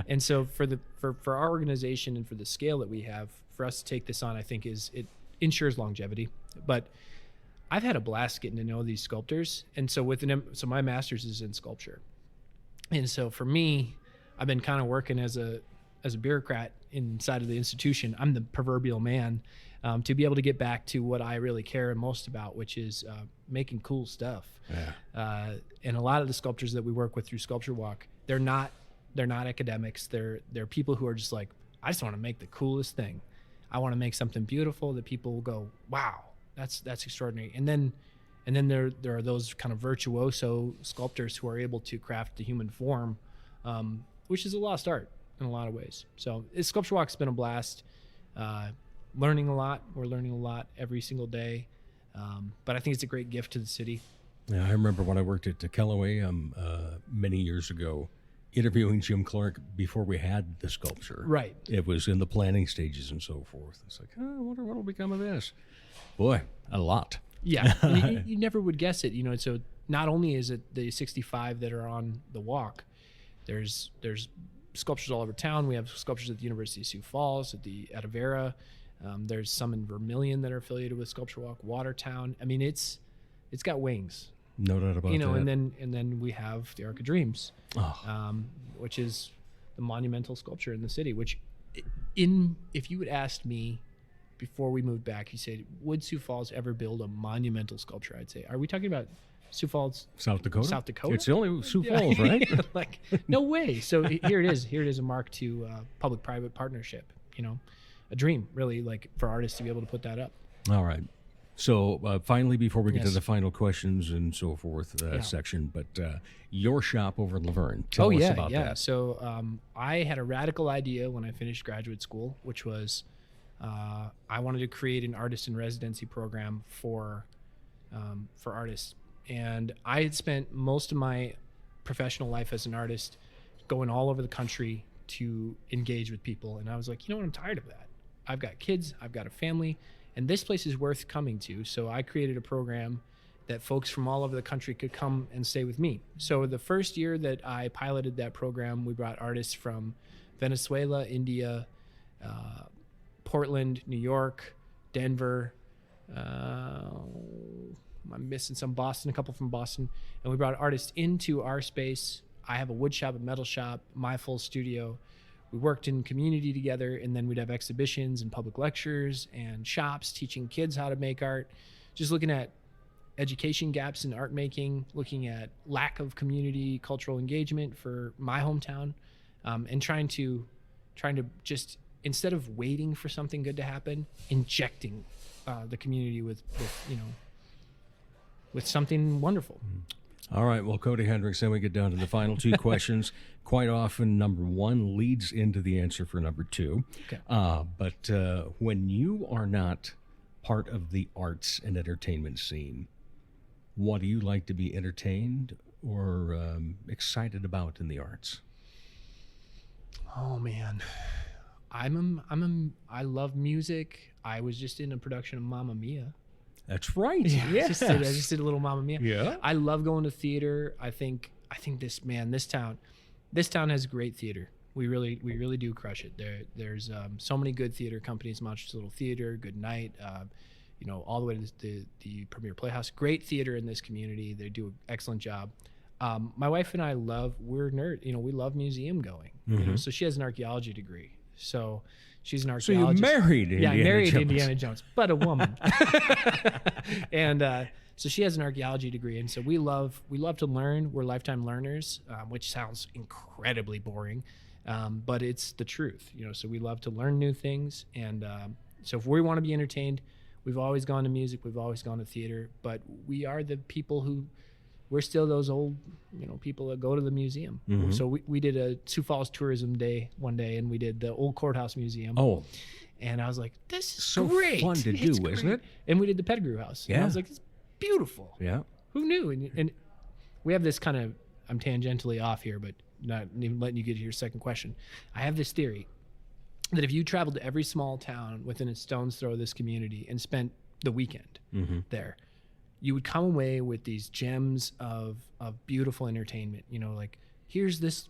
And so for our organization and for the scale that we have, for us to take this on, I think it ensures longevity. But I've had a blast getting to know these sculptors, and so my master's is in sculpture, and so for me, I've been kind of working as a bureaucrat inside of the institution. I'm the proverbial man to be able to get back to what I really care most about, which is making cool stuff. Yeah. And a lot of the sculptors that we work with through Sculpture Walk, they're not academics. They're people who are just like, I just want to make the coolest thing. I want to make something beautiful that people will go, wow. That's extraordinary. And then there are those kind of virtuoso sculptors who are able to craft the human form, which is a lost art in a lot of ways. So Sculpture Walk's been a blast. Learning a lot. We're learning a lot every single day. But I think it's a great gift to the city. Yeah, I remember when I worked at Callaway many years ago, interviewing Jim Clark before we had the sculpture. Right. It was in the planning stages and so forth. It's like, I wonder what will become of this. Boy, a lot. Yeah, you never would guess it, So not only is it the 65 that are on the walk, there's sculptures all over town. We have sculptures at the University of Sioux Falls, at Avera. There's some in Vermilion that are affiliated with Sculpture Walk, Watertown. I mean, it's got wings. No doubt about that. and then we have the Arc of Dreams, which is the monumental sculpture in the city. Which, if you would asked me before we moved back, you said, would Sioux Falls ever build a monumental sculpture? I'd say, are we talking about Sioux Falls, South Dakota? South Dakota? It's the only Sioux Falls, right? Like, no way. So here it is. Here it is, a mark to public-private partnership. A dream, really, like for artists to be able to put that up. All right. So finally, before we get to Yes. the final questions and so forth section, but your shop over in Laverne, tell us about that. So I had a radical idea when I finished graduate school, which was I wanted to create an artist in residency program for artists. And I had spent most of my professional life as an artist going all over the country to engage with people. And I was like, you know what, I'm tired of that. I've got kids, I've got a family, and this place is worth coming to. So I created a program that folks from all over the country could come and stay with me. So the first year that I piloted that program, we brought artists from Venezuela, India, Portland, New York, Denver, I'm missing some, Boston, a couple from Boston. And we brought artists into our space. I have a wood shop, a metal shop, my full studio. We worked in community together, and then we'd have exhibitions and public lectures and shops teaching kids how to make art, just looking at education gaps in art making, looking at lack of community cultural engagement for my hometown, and trying to just, instead of waiting for something good to happen, injecting the community with something wonderful. All right. Well, Cody Hendricks, then we get down to the final two questions. Quite often, number one leads into the answer for number two. Okay. But when you are not part of the arts and entertainment scene, what do you like to be entertained or excited about in the arts? Oh man, I love music. I was just in a production of Mamma Mia. That's right. I Yes. just did a little Mamma Mia. Yeah. I love going to theater. I think this town has great theater. We really do crush it. There's so many good theater companies, Monsters Little Theater, Good Night, all the way to the Premier Playhouse. Great theater in this community. They do an excellent job. My wife and I we're nerd. We love museum going. So she has an archaeology degree. So she's an So you archaeologist. married Indiana I married Jones. Indiana Jones, but a woman. And so she has an archaeology degree, and so we love to learn. We're lifetime learners, which sounds incredibly boring, but it's the truth. So we love to learn new things, and so if we want to be entertained, we've always gone to music, we've always gone to theater, but we are the people who. We're still those old, people that go to the museum. Mm-hmm. So we did a Sioux Falls Tourism Day one day, and we did the Old Courthouse Museum. Oh, And I was like, this is so great. fun to It's do, isn't great. it? And we did the Pettigrew House. And Yeah. I was like, it's beautiful. yeah. Who knew? And we have this kind of, I'm tangentially off here, but not even letting you get to your second question. I have this theory that if you traveled to every small town within a stone's throw of this community and spent the weekend there, you would come away with these gems of beautiful entertainment. Like, here's this,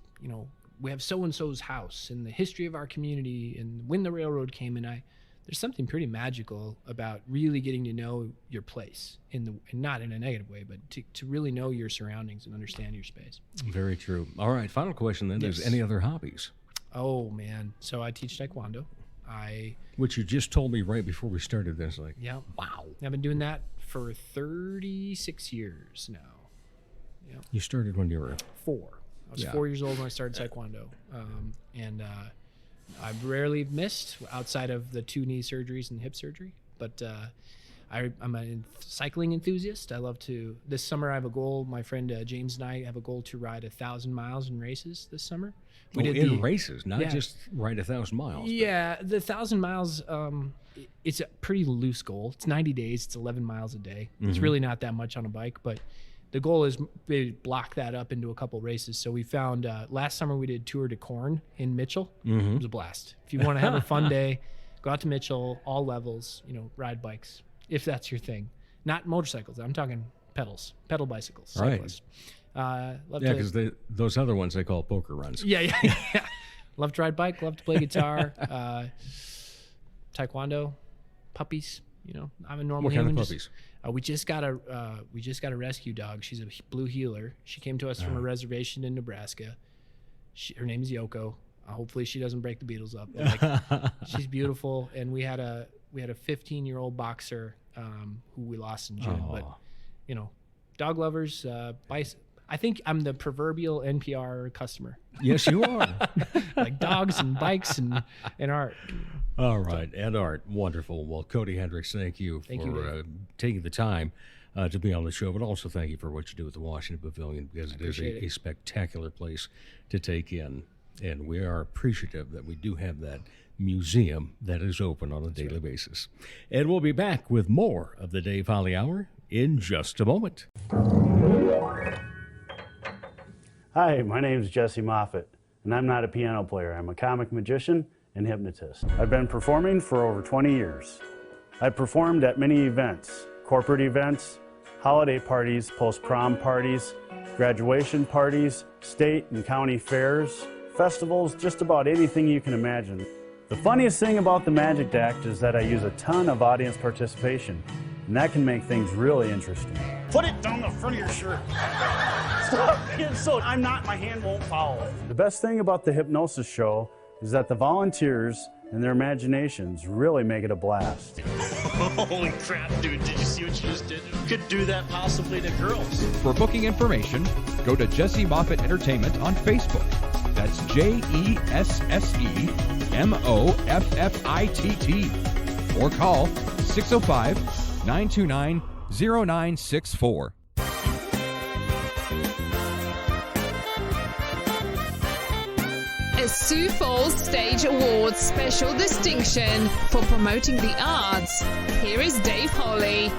we have so-and-so's house and the history of our community and when the railroad came. And there's something pretty magical about really getting to know your place and not in a negative way, but to really know your surroundings and understand your space. Very true. All right. Final question then. Yes. Is any other hobbies? Oh man. So I teach Taekwondo. Which you just told me right before we started this. Like, Yeah. wow. I've been doing that for 36 years now. You started when you were 4. I was 4 years old when I started Taekwondo. And I've rarely missed outside of the 2 knee surgeries and hip surgery. But I'm a cycling enthusiast. I love to, this summer I have a goal. My friend James and I have a goal to ride 1,000 miles in races this summer. in races, not Yeah. just ride 1,000 miles. but- Yeah, the 1,000 miles, it's a pretty loose goal. It's 90 days. It's 11 miles a day. It's really not that much on a bike, but the goal is to block that up into a couple races. So we found last summer we did Tour de Corn in Mitchell. It was a blast. If you want to have a fun day, go out to Mitchell, all levels, ride bikes, if that's your thing. Not motorcycles. I'm talking pedal bicycles, Right. cyclists. Love Yeah, to- because those other ones they call poker runs. yeah. Love to ride bike, love to play guitar, taekwondo, puppies, You know, I'm a normal What kind human. of puppies? We just got a rescue dog. She's a blue heeler. She came to us from a reservation in Nebraska. Her name is Yoko. Hopefully she doesn't break the Beatles up. But, like, she's beautiful, and we had a 15-year-old boxer who we lost in June. But you know, dog lovers, I think I'm the proverbial NPR customer. Yes, you are. Like dogs and bikes and art. All right, and art, wonderful. Well, Cody Hendricks, thank you for taking the time to be on the show, but also thank you for what you do at the Washington Pavilion, because it is a spectacular place to take in, and we are appreciative that we do have that museum that is open on a daily basis. And we'll be back with more of the Dave Holly Hour in just a moment. Hi, my name is Jesse Moffett, and I'm not a piano player. I'm a comic magician and hypnotist. I've been performing for over 20 years. I've performed at many events, corporate events, holiday parties, post-prom parties, graduation parties, state and county fairs, festivals, just about anything you can imagine. The funniest thing about the Magic Act is that I use a ton of audience participation, and that can make things really interesting. Put it down the front of your shirt. Stop being so, my hand won't follow it. The best thing about the hypnosis show is that the volunteers and their imaginations really make it a blast. Holy crap, dude, did you see what you just did? You could do that possibly to girls. For booking information, go to Jesse Moffett Entertainment on Facebook. That's JESSEMOFFITT. Or call 605-929-0964. A Sioux Falls Stage Awards special distinction for promoting the arts. Here is Dave Holly.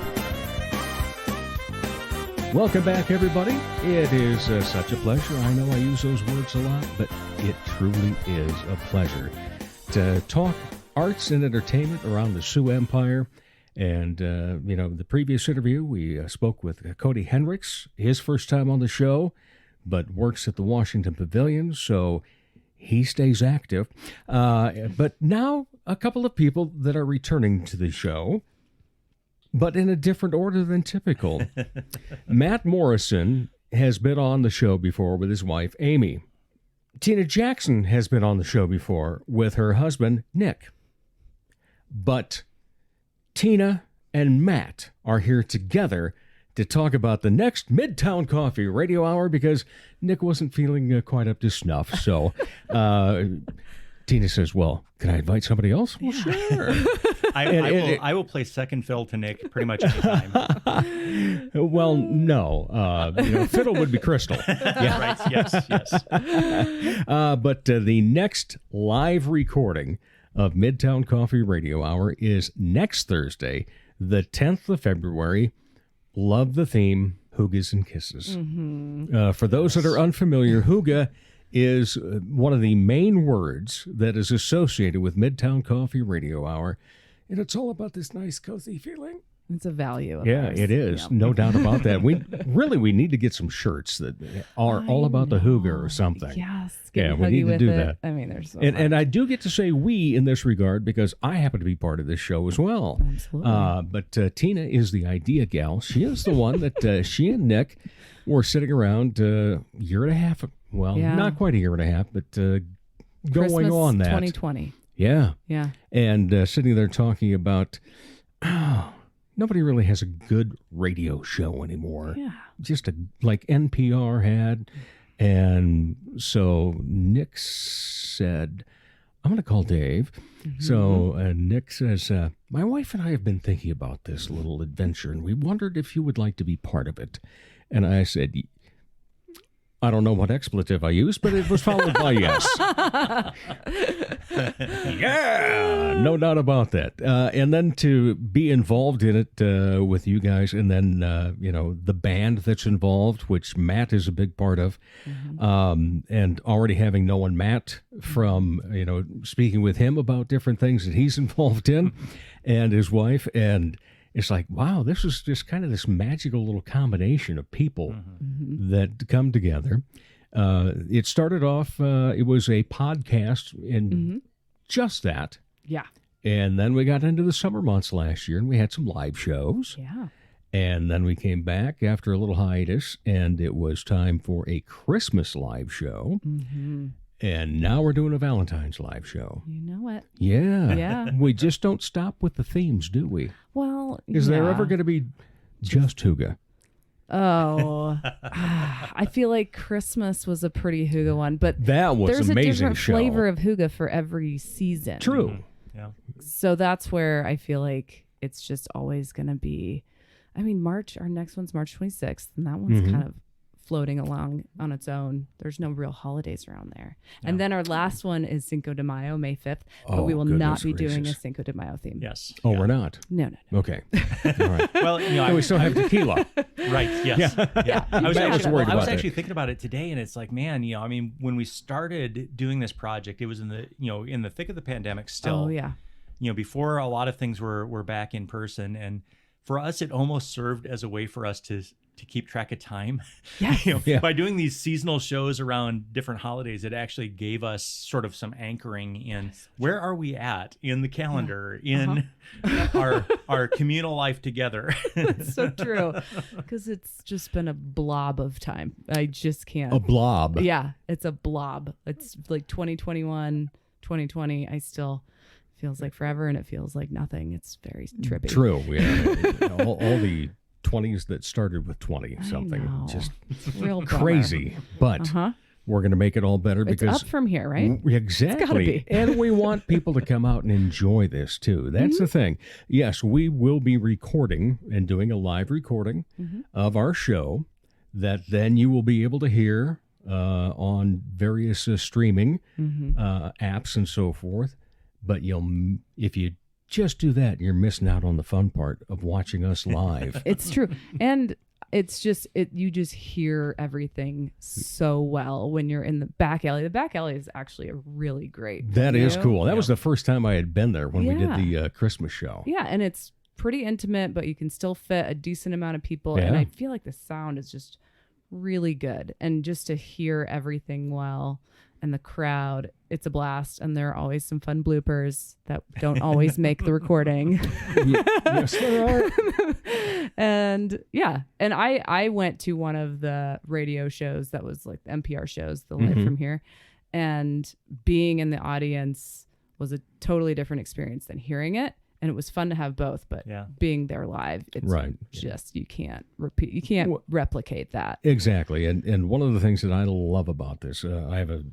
Welcome back, everybody. It is such a pleasure. I know I use those words a lot, but it truly is a pleasure to talk arts and entertainment around the Sioux Empire. And, the previous interview, we spoke with Cody Hendricks, his first time on the show, but works at the Washington Pavilion, so he stays active. But now a couple of people that are returning to the show, but in a different order than typical. Matt Morrison has been on the show before with his wife, Amy. Tina Jackson has been on the show before with her husband, Nick. But Tina and Matt are here together to talk about the next Midtown Coffee Radio Hour because Nick wasn't feeling quite up to snuff. So Tina says, well, can I invite somebody else? Well, sure. I will play second fiddle to Nick pretty much any time. Well, no. Fiddle would be Crystal. Yeah. Right. Yes. But the next live recording of Midtown Coffee Radio Hour is next Thursday, the 10th of February. Love the theme, Hoogas and Kisses. Mm-hmm. For those that are unfamiliar, Hooga is one of the main words that is associated with Midtown Coffee Radio Hour. And it's all about this nice, cozy feeling. It's a value of ours. It is. Yeah. No doubt about that. We need to get some shirts that are all about the Hooga or something. Yes. Yeah, we need to do that. I mean, there's so and I do get to say we in this regard because I happen to be part of this show as well. Absolutely. But Tina is the idea gal. She is the one that she and Nick were sitting around a year and a half. Well, not quite a year and a half, but going Christmas on that. 2020. Yeah. Yeah. And sitting there talking about, nobody really has a good radio show anymore. Yeah. Just like NPR had. And so Nick said, I'm going to call Dave. Mm-hmm. So Nick says, my wife and I have been thinking about this little adventure, and we wondered if you would like to be part of it. And I said, I don't know what expletive I used, but it was followed by yes. Yeah, no doubt about that. And then to be involved in it with you guys, and then, the band that's involved, which Matt is a big part of, and already having known Matt from, speaking with him about different things that he's involved in, and his wife, and it's like, wow, this is just kind of this magical little combination of people that come together. It started off, it was a podcast and just that. Yeah. And then we got into the summer months last year, and we had some live shows. Yeah. And then we came back after a little hiatus, and it was time for a Christmas live show. Mm-hmm. And now we're doing a Valentine's live show. You know it. Yeah. Yeah. We just don't stop with the themes, do we? Well, Is there ever going to be just Hygge? Oh, I feel like Christmas was a pretty Hygge one, but that was there's amazing a different show. flavor of Hygge for every season. True. Mm-hmm. Yeah. So that's where I feel like it's just always going to be. I mean, our next one's March 26th, and that one's kind of floating along on its own. There's no real holidays around there. Yeah. And then our last one is Cinco de Mayo, May 5th, but we will not be doing a Cinco de Mayo theme. Yes. Oh, we're not? No. Okay. All right. Well, we still have tequila. Right. Yes. Yeah. I was actually actually thinking about it today, and it's like, man, I mean, when we started doing this project, it was in the thick of the pandemic still. Oh, yeah. Before a lot of things were back in person, and for us, it almost served as a way for us to keep track of time. Yes. By doing these seasonal shows around different holidays, it actually gave us sort of some anchoring in where are we at in the calendar, in our communal life together. It's so true, because it's just been a blob of time. I just can't. A blob. Yeah, it's a blob. It's like 2021, 2020. I still feels like forever, and it feels like nothing. It's very trippy. True. Yeah. all the 20s that started with 20 something. Just real crazy. But we're going to make it all better it's because up from here, right? Exactly. It's gotta be. And we want people to come out and enjoy this too. That's the thing. Yes, we will be recording and doing a live recording of our show that then you will be able to hear on various streaming apps and so forth. But if you just do that, you're missing out on the fun part of watching us live. It's true. And it's just, you just hear everything so well when you're in the back alley. The back alley is actually a really great That venue. is cool. That was the first time I had been there when we did the Christmas show. Yeah, and it's pretty intimate, but you can still fit a decent amount of people. Yeah. And I feel like the sound is just really good. And just to hear everything well, and the crowd, it's a blast. And there are always some fun bloopers that don't always make the recording. Yes, there are. And yeah, and I went to one of the radio shows that was like the NPR shows, the Live from Here, and being in the audience was a totally different experience than hearing it. And it was fun to have both, but being there live, it's just, you can't replicate that. Exactly. And one of the things that I love about this, I have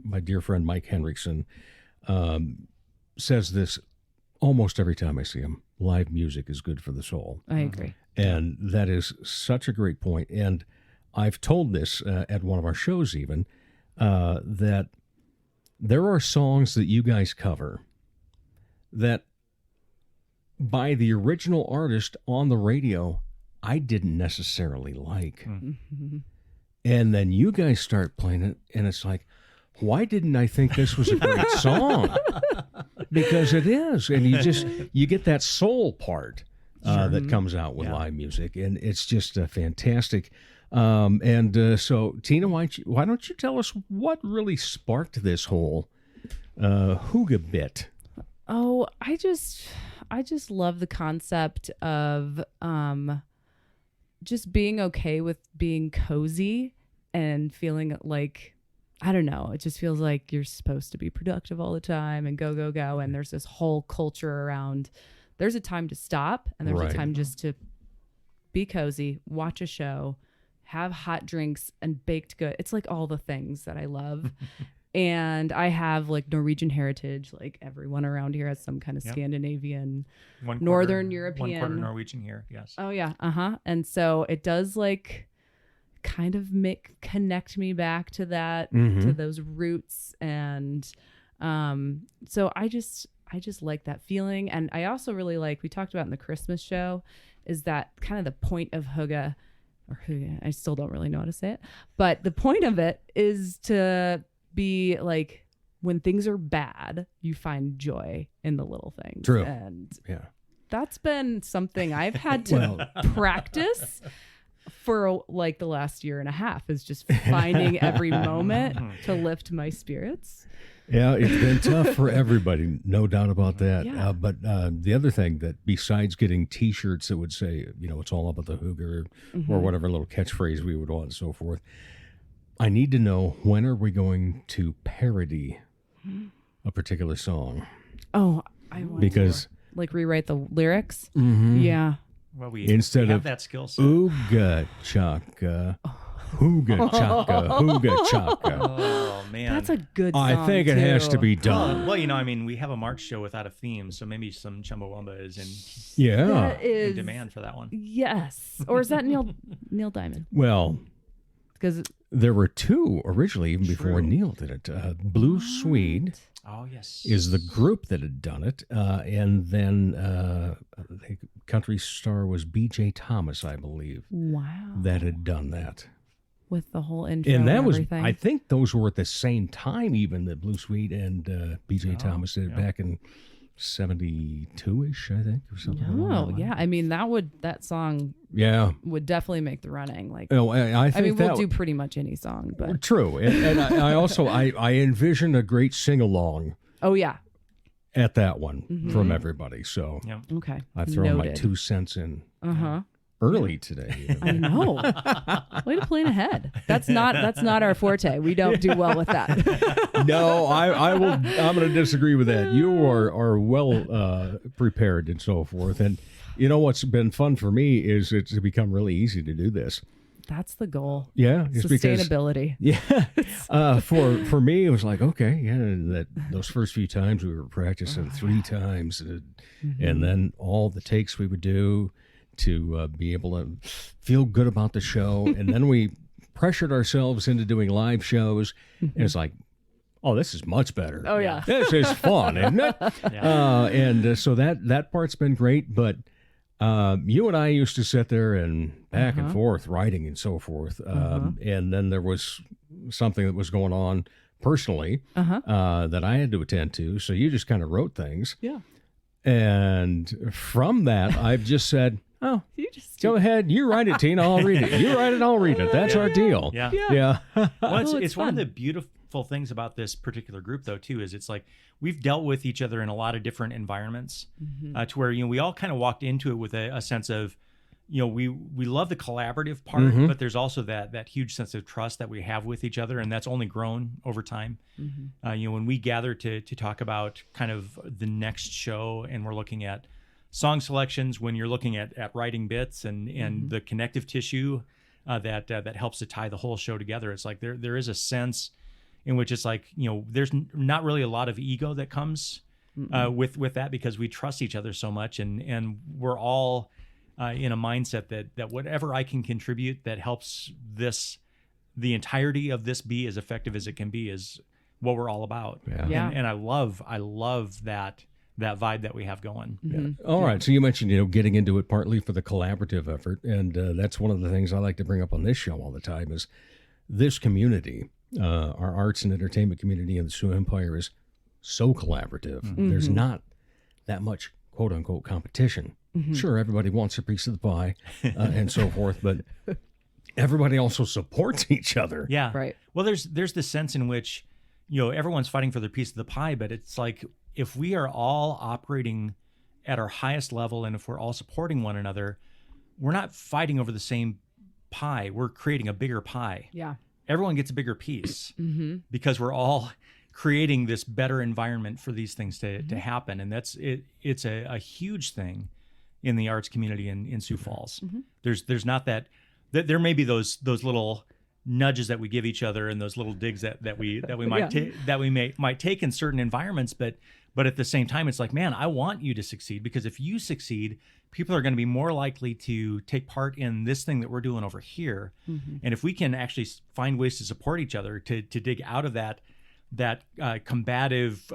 my dear friend Mike Henriksen says this almost every time I see him: live music is good for the soul. I agree. And that is such a great point. And I've told this at one of our shows even, that there are songs that you guys cover that by the original artist on the radio, I didn't necessarily like. Mm-hmm. And then you guys start playing it, and it's like, why didn't I think this was a great song? Because it is. And you get that soul part that comes out with live music, and it's just fantastic. So, Tina, why don't you tell us what really sparked this whole Hygge bit? Oh, I just love the concept of just being okay with being cozy and feeling like, I don't know, it just feels like you're supposed to be productive all the time and go, go, go. And there's this whole culture around, there's a time to stop and there's a time just to be cozy, watch a show, have hot drinks and baked good. It's like all the things that I love. And I have like Norwegian heritage, like everyone around here has some kind of Scandinavian, Northern European. 1/4 Norwegian here, yes. Oh, yeah. And so it does like kind of connect me back to that, to those roots. And so I just like that feeling. And I also really like, we talked about in the Christmas show, is that kind of the point of Hygge, or Hygge, I still don't really know how to say it, but the point of it is to be like, when things are bad, you find joy in the little things. True. And that's been something I've had to practice for like the last year and a half, is just finding every moment to lift my spirits. Yeah, it's been tough for everybody, no doubt about that. Yeah. But the other thing that besides getting T-shirts that would say, it's all about the Hooger or whatever little catchphrase we would want and so forth, I need to know, when are we going to parody a particular song? Oh, I want Because to. Like rewrite the lyrics? Mhm. Yeah. Well, we instead have of that skill set. Ooga chaka, hooga chaka, hooga chaka. Oh man, That's a good song, I think it has to too. be done. Well, I mean, we have a March show without a theme, so maybe some Chumbawamba is Yeah. That in is demand for that one. Yes. Or is that Neil Diamond? Well, Because there were two originally, even before Neil did it. Blue Swede Oh yes, is the group that had done it, and then the country star was B.J. Thomas, I believe, wow, that had done that. with the whole intro And that was, everything. I think those were at the same time, even that Blue Swede and B.J. Thomas did it back in 72-ish, I think, or something. along that Oh line. yeah, I mean that song Yeah. would definitely make the running. Like, Oh, I think mean, we'll that do pretty much any song, but True, and I also I envision a great sing along oh yeah, at that one Mhm. from everybody. So Yeah. okay, I throw my Noted. 2 cents in Uh-huh. early today. I know. Way to plan ahead. That's not our forte. We don't do well with that. No, I will. I'm going to disagree with that. You are well prepared and so forth. And you know what's been fun for me is it's become really easy to do this. That's the goal. Yeah, it's because Sustainability. yeah. For me, it was like okay, yeah. That those first few times we were practicing 3 times, and then all the takes we would do to be able to feel good about the show, and then we pressured ourselves into doing live shows, and it's like, oh, this is much better. Oh yeah. This is fun, isn't it? And so that part's been great. But you and I used to sit there and back and forth writing and so forth. And then there was something that was going on personally that I had to attend to. So you just kind of wrote things. Yeah. And from that, I've just said, oh, You just go ahead. You write it, Tina. I'll read it. You write it. I'll read it. That's our deal. Yeah. Yeah. Well, Oh, it's one of fun. the beautiful things about this particular group, though, too, is it's like we've dealt with each other in a lot of different environments, to where we all kind of walked into it with a sense of, we love the collaborative part, but there's also that huge sense of trust that we have with each other, and that's only grown over time. When we gather to talk about kind of the next show, and we're looking at song selections, when you're looking at writing bits and the connective tissue that helps to tie the whole show together, it's like there is a sense in which it's like there's not really a lot of ego that comes with that, because we trust each other so much, and we're all in a mindset that whatever I can contribute that helps the entirety of this be as effective as it can be is what we're all about. Yeah. And I love that vibe that we have going. Yeah. All right. So you mentioned, getting into it partly for the collaborative effort. And that's one of the things I like to bring up on this show all the time is this community, our arts and entertainment community in the Sioux Empire is so collaborative. There's not that much quote unquote competition. Sure, everybody wants a piece of the pie and so forth, but everybody also supports each other. Yeah. Right. Well, there's this sense in which, everyone's fighting for their piece of the pie, but it's like if we are all operating at our highest level and if we're all supporting one another, we're not fighting over the same pie. We're creating a bigger pie. Yeah. Everyone gets a bigger piece because we're all creating this better environment for these things to happen. And that's it. It's a huge thing in the arts community in Sioux Falls. There's not that there may be those little nudges that we give each other and those little digs that we might might take in certain environments, but at the same time it's like, man, I want you to succeed, because if you succeed, people are going to be more likely to take part in this thing that we're doing over here. And if we can actually find ways to support each other to dig out of that combative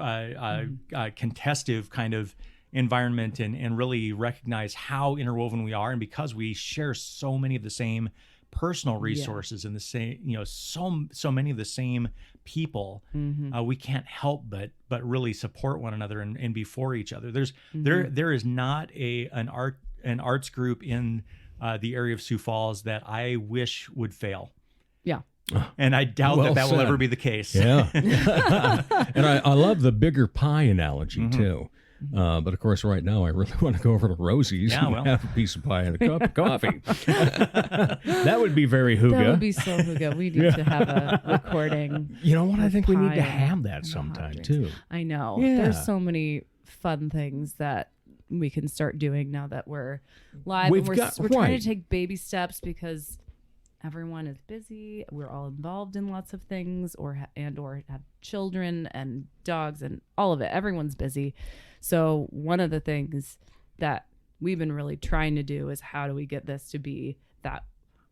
contestive kind of environment and really recognize how interwoven we are, and because we share so many of the same personal resources and the same so many of the same people, we can't help but really support one another and be for each other. There is not an arts group in the area of Sioux Falls that I wish would fail. Yeah. And I doubt Well that will said. ever be the case. Yeah. And I love the bigger pie analogy, too. But of course, right now, I really want to go over to Rosie's and have a piece of pie and a cup of coffee. That would be very hygge. That would be so hygge. We need to have a recording. You know what? I think we need pie to and have that sometime, too. I know. Yeah. There's so many fun things that we can start doing now that we're live. We've And got- we're trying right. to take baby steps because everyone is busy. We're all involved in lots of things, or have children and dogs and all of it. Everyone's busy. So one of the things that we've been really trying to do is how do we get this to be that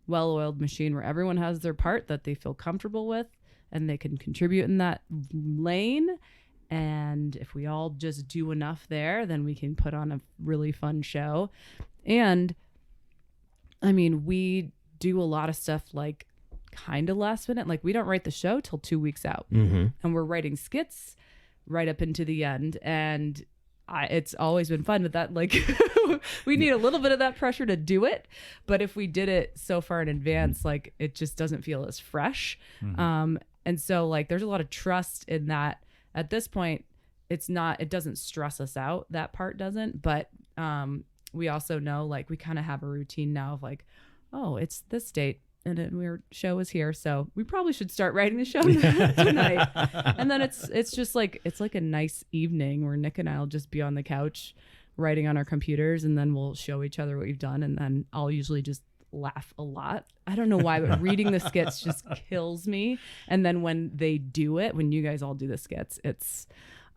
well-oiled machine where everyone has their part that they feel comfortable with and they can contribute in that lane. And if we all just do enough there, then we can put on a really fun show. And I mean, we do a lot of stuff like kind of last minute. Like we don't write the show till 2 weeks out, and we're writing skits right up into the end. And it's always been fun with that. Like we need a little bit of that pressure to do it, but if we did it so far in advance, like it just doesn't feel as fresh. And so like there's a lot of trust in that. At this point, it doesn't stress us out. That part doesn't, but we also know like we kind of have a routine now of like, oh, it's this date and our show is here, so we probably should start writing the show tonight. And then it's just like it's like a nice evening where Nick and I'll just be on the couch writing on our computers, and then we'll show each other what we've done, and then I'll usually just laugh a lot. I don't know why, but reading the skits just kills me. And then when they do it, when you guys all do the skits, it's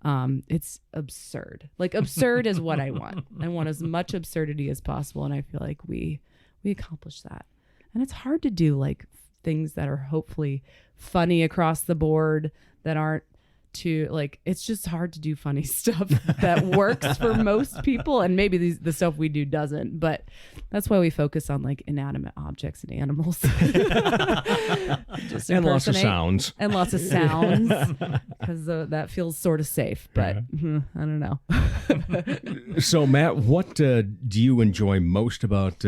absurd. Like absurd is what I want. I want as much absurdity as possible, and I feel like we accomplish that. And it's hard to do like things that are hopefully funny across the board that aren't too like, it's just hard to do funny stuff that works for most people, and maybe the stuff we do doesn't, but that's why we focus on like inanimate objects and animals. Just And lots of impersonate. sounds. And lots of sounds, because that feels sort of safe, but I don't know. So, Matt, what do you enjoy most about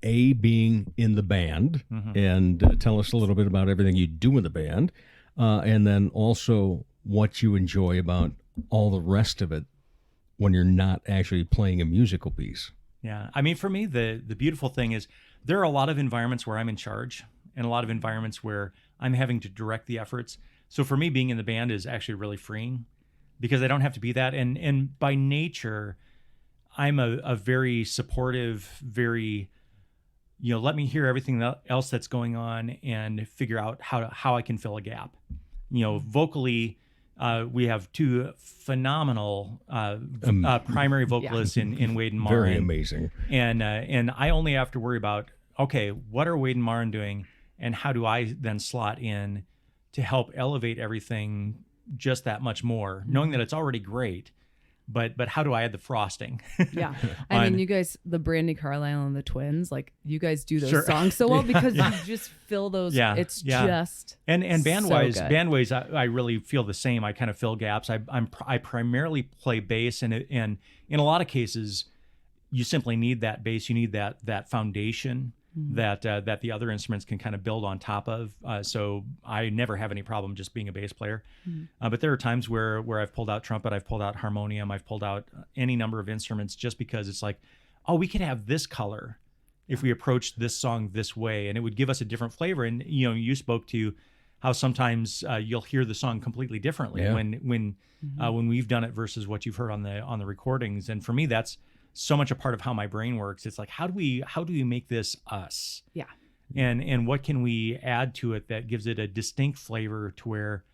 being in the band? And tell us a little bit about everything you do in the band. And then also what you enjoy about all the rest of it when you're not actually playing a musical piece. Yeah. I mean, for me, the beautiful thing is there are a lot of environments where I'm in charge and a lot of environments where I'm having to direct the efforts. So for me, being in the band is actually really freeing because I don't have to be that. And by nature, I'm a very supportive, very, let me hear everything else that's going on and figure out how I can fill a gap. Vocally, we have two phenomenal primary vocalists in Wade and Maren. Very amazing. And I only have to worry about, okay, what are Wade and Maren doing, and how do I then slot in to help elevate everything just that much more, knowing that it's already great. But how do I add the frosting? Yeah. I mean, you guys, the Brandy Carlisle and the Twins, like you guys do those songs so well because you just fill those. Yeah. It's just and bandwise, so good. bandways. I really feel the same. I kind of fill gaps. I primarily play bass, and in a lot of cases, you simply need that bass. You need that foundation that the other instruments can kind of build on top of. So I never have any problem just being a bass player. But there are times where I've pulled out trumpet, I've pulled out harmonium, I've pulled out any number of instruments just because it's like, oh, we could have this color if we approached this song this way, and it would give us a different flavor. And you spoke to how sometimes you'll hear the song completely differently when we've done it versus what you've heard on the recordings. And for me, that's so much a part of how my brain works. It's like, how do we make this us? Yeah. And what can we add to it that gives it a distinct flavor to where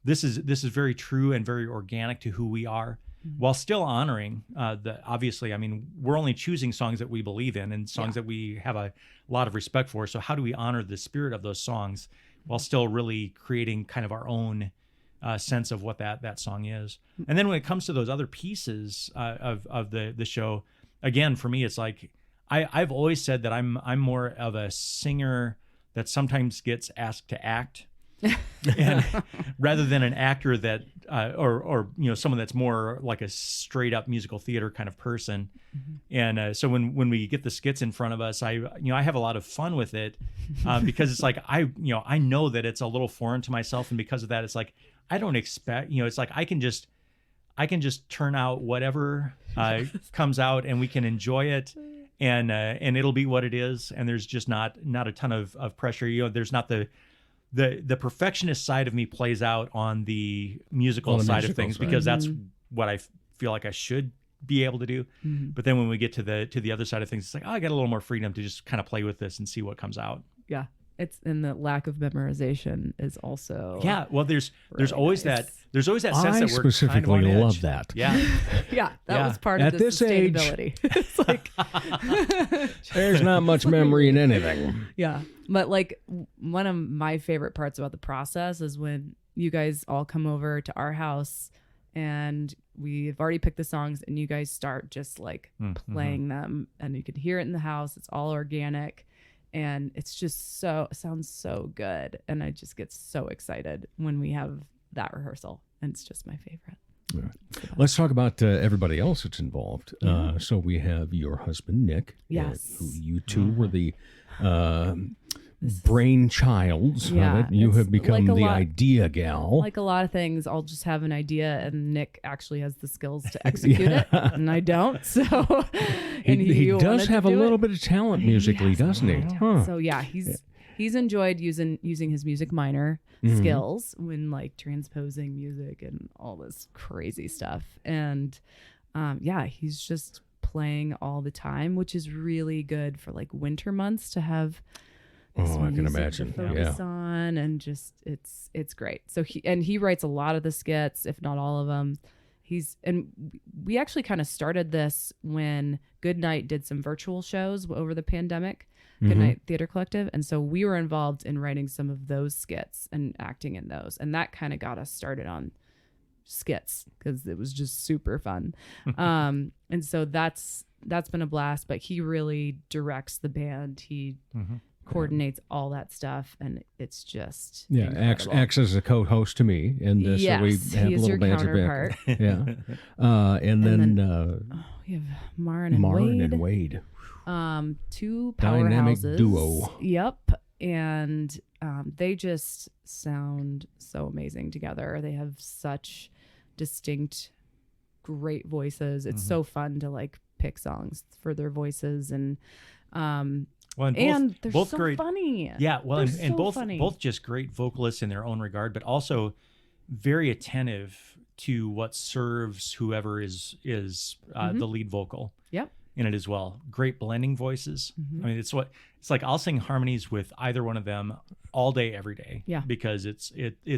this is very true and very organic to who we are, while still honoring obviously, I mean, we're only choosing songs that we believe in and songs that we have a lot of respect for. So how do we honor the spirit of those songs while still really creating kind of our own sense of what that song is? And then when it comes to those other pieces of the show, again, for me, it's like I've always said that I'm more of a singer that sometimes gets asked to act. and rather than an actor that or someone that's more like a straight up musical theater kind of person. And so when we get the skits in front of us, I have a lot of fun with it because it's like I know that it's a little foreign to myself, and because of that, it's like I don't expect, it's like I can just turn out whatever comes out, and we can enjoy it, and it'll be what it is, and there's just not a ton of pressure. There's not the perfectionist side of me plays out on the musical side of things because that's what I feel like I should be able to do. But then when we get to the other side of things, it's like, I got a little more freedom to just kind of play with this and see what comes out. Yeah. And the lack of memorization is also well, there's always nice. there's always that sense I that we're specifically kind of on love edge. that. that was part At of the this age- sustainability. It's like There's not much memory in anything. yeah, but like one of my favorite parts about the process is when you guys all come over to our house and we've already picked the songs and you guys start just like playing them, and you can hear it in the house. It's all organic. And it's just sounds so good. And I just get so excited when we have that rehearsal. And it's just my favorite. Right. Let's talk about everybody else that's involved. So we have your husband, Nick. Yes. Who you two were the brainchilds of it. You it's have become like the lot- idea gal. Like a lot of things, I'll just have an idea and Nick actually has the skills to execute it. And I don't. So and he does wanted to have a do little it. bit of talent musically, doesn't he? Huh. So yeah, he's enjoyed using his music minor skills when like transposing music and all this crazy stuff. And he's just playing all the time, which is really good for like winter months to have I can imagine. to focus on, and just it's great. So he writes a lot of the skits, if not all of them. We actually kind of started this when Goodnight did some virtual shows over the pandemic, Goodnight Theater Collective. And so we were involved in writing some of those skits and acting in those. And that kind of got us started on skits because it was just super fun. And so that's been a blast, but he really directs the band. He coordinates all that stuff, and it's just acts as a co-host to me, and so we have he a is little your banter back. counterpart. And then we have Marin and Wade. Two Dynamic powerhouses. duo. Yep. And they just sound so amazing together. They have such distinct, great voices. It's so fun to like pick songs for their voices, and they're both so great, funny. Yeah, well, They're and so funny. both just great vocalists in their own regard, but also very attentive to what serves whoever is the lead vocal. Yep. In it as well. Great blending voices. I mean, it's like I'll sing harmonies with either one of them all day, every day. Yeah. Because it's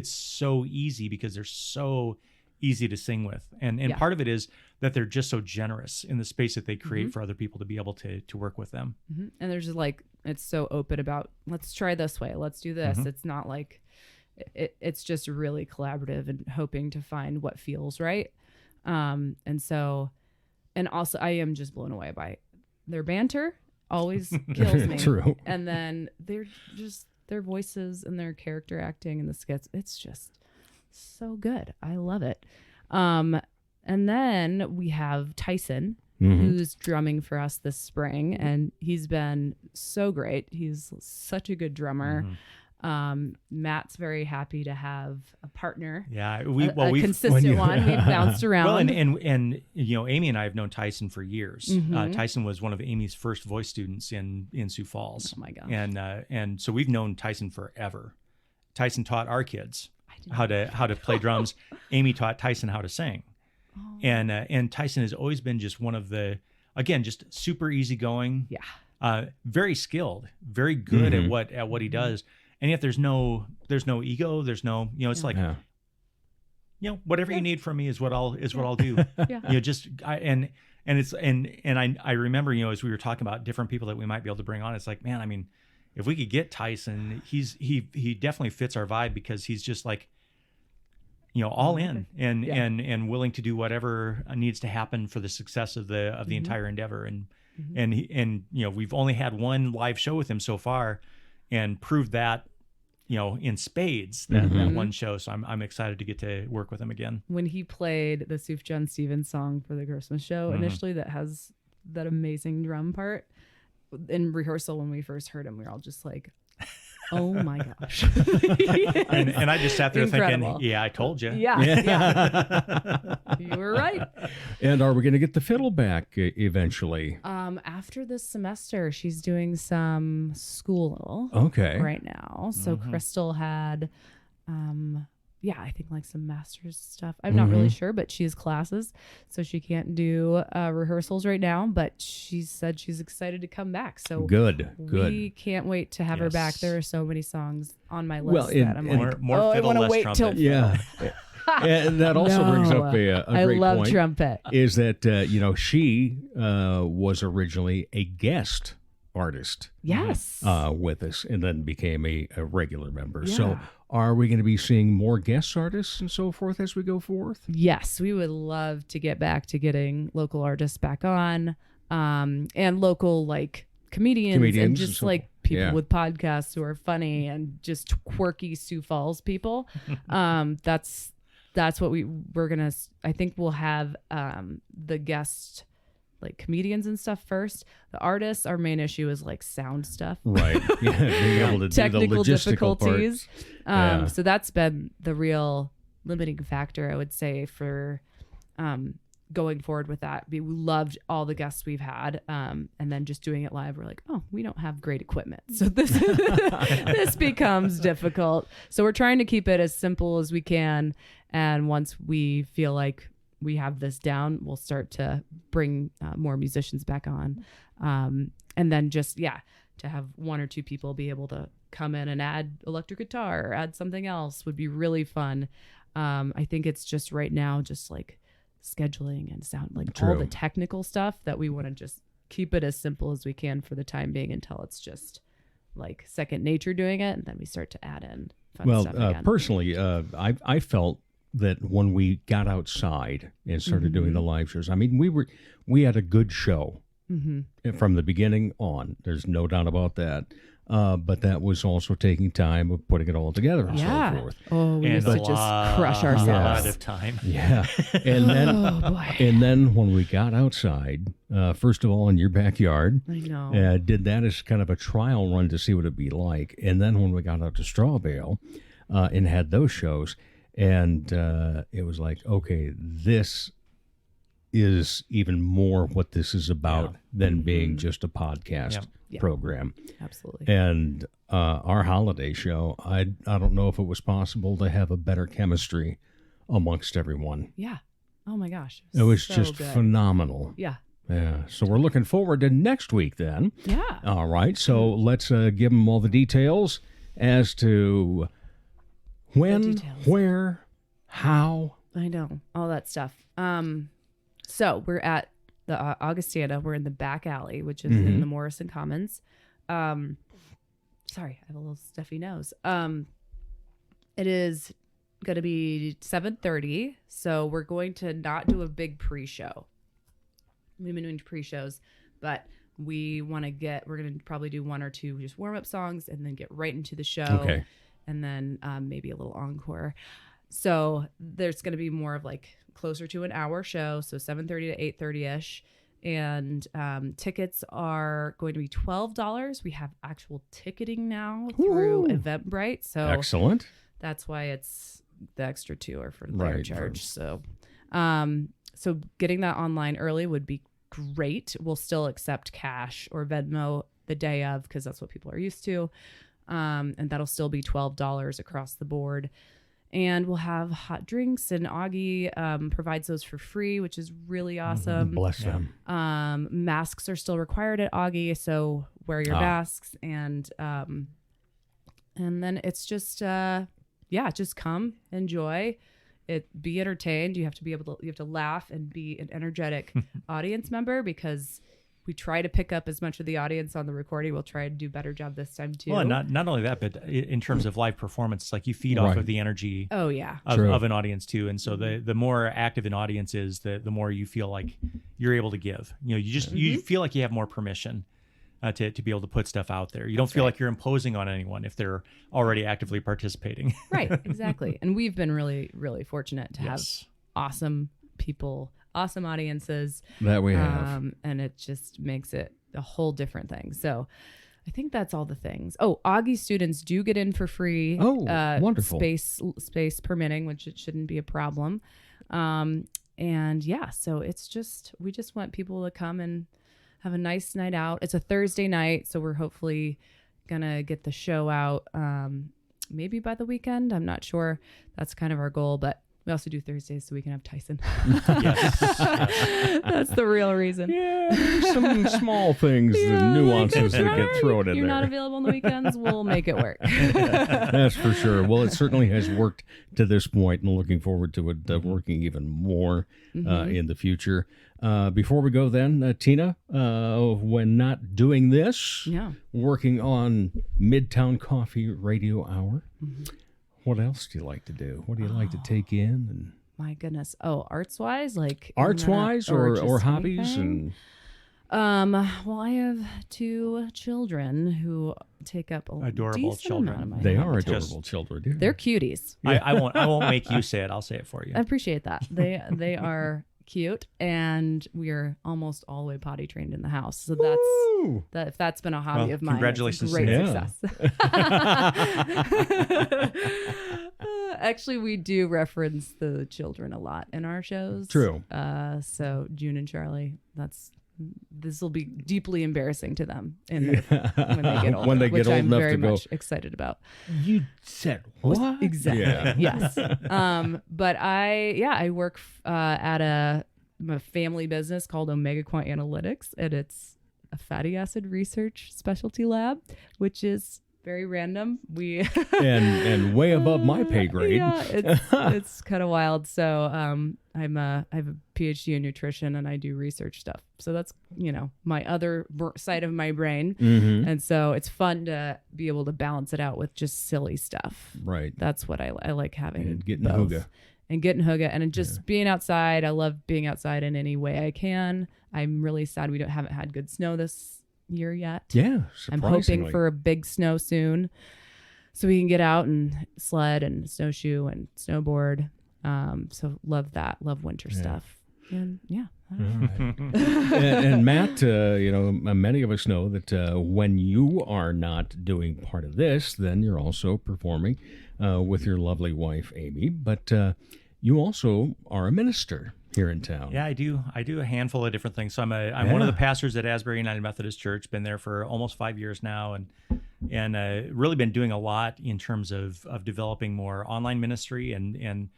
so easy, because they're so easy to sing with. And part of it is that they're just so generous in the space that they create for other people to be able to work with them. And there's just like, it's so open about, let's try this way, let's do this. It's not like, it's just really collaborative and hoping to find what feels right. And also I am just blown away by their banter. Always kills me. True. And then they're just, their voices and their character acting and the skits, it's just so good. I love it. And then we have Tyson, who's drumming for us this spring, and he's been so great. He's such a good drummer. Matt's very happy to have a partner. Yeah, we've consistent one. We've bounced around. Well, and Amy and I have known Tyson for years. Tyson was one of Amy's first voice students in Sioux Falls. Oh my gosh! And so we've known Tyson forever. Tyson taught our kids how to play drums. Amy taught Tyson how to sing. Oh. And Tyson has always been just one of the, again, just super easygoing. Yeah. Very skilled, very good at what he does. And yet there's no ego. There's no, it's like, whatever you need from me is what I'll do. I remember, as we were talking about different people that we might be able to bring on, it's like, man, I mean, if we could get Tyson, he definitely fits our vibe, because he's just like, all in and willing to do whatever needs to happen for the success of the entire endeavor. And we've only had one live show with him so far, and proved that in spades that one show. So I'm excited to get to work with him again. When he played the Sufjan Stevens song for the Christmas show initially, that has that amazing drum part in rehearsal, when we first heard him, we were all just like, oh my gosh. and I just sat there Incredible. thinking, yeah, I told you. Yeah. You were right. And are we going to get the fiddle back eventually? After this semester, she's doing some school Okay. right now. So Crystal had, I think like some master's stuff. I'm not really sure, but she has classes, so she can't do rehearsals right now. But she said she's excited to come back. So Good. we can't wait to have her back. Yes. There are so many songs on my list Well, that I'm like, more I fiddle, want to less wait trumpet. till. Yeah. And that also brings up a I great love point. trumpet. Is that, she was originally a guest artist Yes. with us and then became a regular member. Yeah. So are we going to be seeing more guest artists and so forth as we go forth? Yes, we would love to get back to getting local artists back on, and local like comedians and just so- like people yeah. with podcasts who are funny and just quirky Sioux Falls people. That's what we're gonna. I think we'll have the guest like comedians and stuff first. The artists, our main issue is like sound stuff. Right. Yeah, being able to Technical do the logistical difficulties. Yeah. So that's been the real limiting factor, I would say, for going forward with that. We loved all the guests we've had, and then just doing it live, we're like, oh, we don't have great equipment, so this this becomes difficult. So we're trying to keep it as simple as we can, and once we feel like we have this down, we'll start to bring more musicians back on, and then just to have one or two people be able to come in and add electric guitar or add something else would be really fun. I think it's just right now just like scheduling and sound, like all True. the technical stuff, that we want to just keep it as simple as we can for the time being until it's just like second nature doing it, and then we start to add in fun stuff again. Personally, I felt that when we got outside and started doing the live shows, I mean, we had a good show from the beginning on. There's no doubt about that. But that was also taking time of putting it all together and so forth. Oh, we used to just crush ourselves. A lot of time. Yeah. And then, and then when we got outside, first of all, in your backyard, I know. did that as kind of a trial run to see what it'd be like. And then when we got out to Strawbale and had those shows, and it was like, okay, this is even more what this is about than being just a podcast program. Absolutely. And our holiday show, I don't know if it was possible to have a better chemistry amongst everyone. Yeah. Oh my gosh. It was so just good. phenomenal. Yeah. Yeah. So we're looking forward to next week then. Yeah. All right. So let's give them all the details as to when, where, how. I know. All that stuff. So we're at the Augustana. We're in the back alley, which is in the Morrison Commons. Sorry, I have a little stuffy nose. It is going to be 7:30. So we're going to not do a big pre-show. We've been doing pre-shows, but we're going to probably do one or two just warm-up songs and then get right into the show. Okay. And then maybe a little encore. So there's going to be more of like closer to an hour show, so 7:30 to 8:30ish, and tickets are going to be $12. We have actual ticketing now through Eventbrite, so Excellent. that's why it's the extra $2 are for their Right, charge. So getting that online early would be great. We'll still accept cash or Venmo the day of because that's what people are used to, and that'll still be $12 across the board. And we'll have hot drinks, and Augie provides those for free, which is really awesome. Bless them. Masks are still required at Augie, so wear your masks. And then it's just, just come, enjoy it, be entertained. You have to laugh and be an energetic audience member, because we try to pick up as much of the audience on the recording. We'll try to do a better job this time too. Well, and not only that, but in terms of live performance, like you feed off of the energy of an audience too. And so the more active an audience is, the more you feel like you're able to give. You know, you feel like you have more permission to be able to put stuff out there. You don't feel like you're imposing on anyone if they're already actively participating. Right, exactly. And we've been really, really fortunate to have awesome people, awesome audiences. That we have. And it just makes it a whole different thing. So I think that's all the things. Oh, Augie students do get in for free. Oh, wonderful. Space permitting, which it shouldn't be a problem. And yeah, so we just want people to come and have a nice night out. It's a Thursday night, so we're hopefully gonna get the show out maybe by the weekend. I'm not sure. That's kind of our goal, but we also do Thursdays so we can have Tyson. That's the real reason. Yeah, there's some small things and nuances that get thrown in You're there. not available on the weekends, we'll make it work. That's for sure. Well, it certainly has worked to this point, and looking forward to it working even more in the future. Before we go then, Tina, when not doing this, working on Midtown Coffee Radio Hour, what else do you like to do? What do you like to take in? And my goodness. Oh, arts-wise? Like arts-wise or just hobbies? anything? Well, I have 2 children who take up a Adorable decent children. amount of my They time. are adorable children. Yeah. They're cuties. I won't make you say it. I'll say it for you. I appreciate that. They are cute, and we are almost all the way potty trained in the house. So that if that's been a hobby of mine, congratulations. Great Yeah. success. Actually, we do reference the children a lot in our shows. True. So June and Charlie, this will be deeply embarrassing to them when they get older. When they get which old I'm enough very to go, much excited about. You said what? Exactly. Yeah. Yes. But I work at a family business called Omega Quant Analytics, and it's a fatty acid research specialty lab, which is very random. and way above my pay grade. Yeah, it's kind of wild. So I have a PhD in nutrition, and I do research stuff. So that's my other side of my brain, and so it's fun to be able to balance it out with just silly stuff. Right. That's what I like having. And getting both. hooga. And getting hooga, and just being outside. I love being outside in any way I can. I'm really sad we haven't had good snow this year yet. Yeah, I'm hoping surprisingly. for a big snow soon, so we can get out and sled and snowshoe and snowboard. So love that. Love winter stuff. And yeah. I don't know. and Matt, many of us know that when you are not doing part of this, then you're also performing with your lovely wife, Amy. But you also are a minister here in town. Yeah, I do a handful of different things. So I'm one of the pastors at Asbury United Methodist Church. Been there for almost 5 years now, and really been doing a lot in terms of developing more online ministry and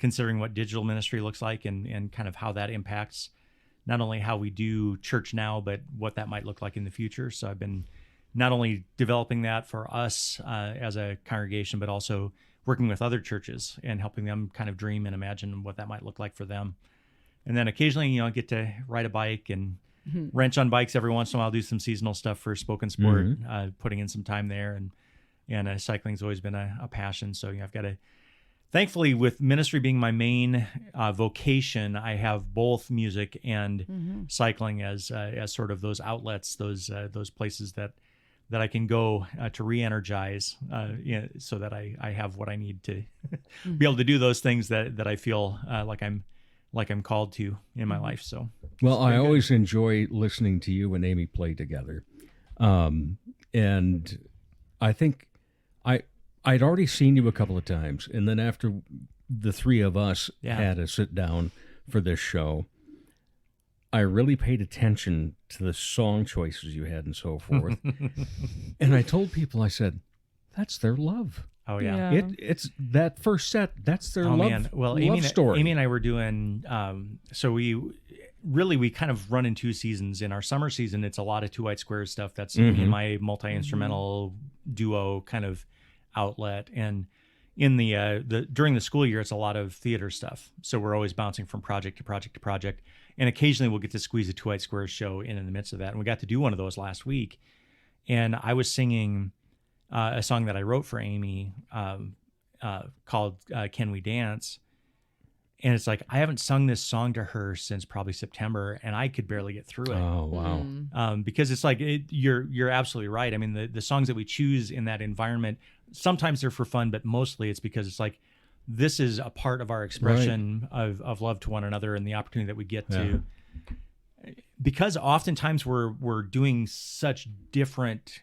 considering what digital ministry looks like and kind of how that impacts not only how we do church now, but what that might look like in the future. So I've been not only developing that for us as a congregation, but also working with other churches and helping them kind of dream and imagine what that might look like for them. And then occasionally, I get to ride a bike and wrench on bikes every once in a while, do some seasonal stuff for Spoken Sport, putting in some time there. And cycling's always been a passion. So I've got thankfully, with ministry being my main vocation, I have both music and cycling as sort of those outlets, those places that I can go to re-energize, so that I have what I need to be able to do those things that I feel like I'm called to in my life. So, well, I always enjoy listening to you and Amy play together, and I think I'd already seen you a couple of times, and then after the three of us had a sit down for this show, I really paid attention to the song choices you had and so forth. And I told people, I said, that's their love. Oh, yeah. It's that first set, that's their love, man. Well, love story. Amy and I were doing, so we kind of run in 2 seasons. In our summer season, it's a lot of Two White Squares stuff. That's me and my multi-instrumental duo kind of outlet. And in the during the school year, it's a lot of theater stuff. So we're always bouncing from project to project to project. And occasionally we'll get to squeeze a Two White Squares show in the midst of that. And we got to do one of those last week. And I was singing a song that I wrote for Amy called Can We Dance? And it's like, I haven't sung this song to her since probably September, and I could barely get through it. Oh, wow. Because it's like, you're absolutely right. I mean, the songs that we choose in that environment, sometimes they're for fun, but mostly it's because it's like, this is a part of our expression of love to one another and the opportunity that we get to. Because oftentimes we're doing such different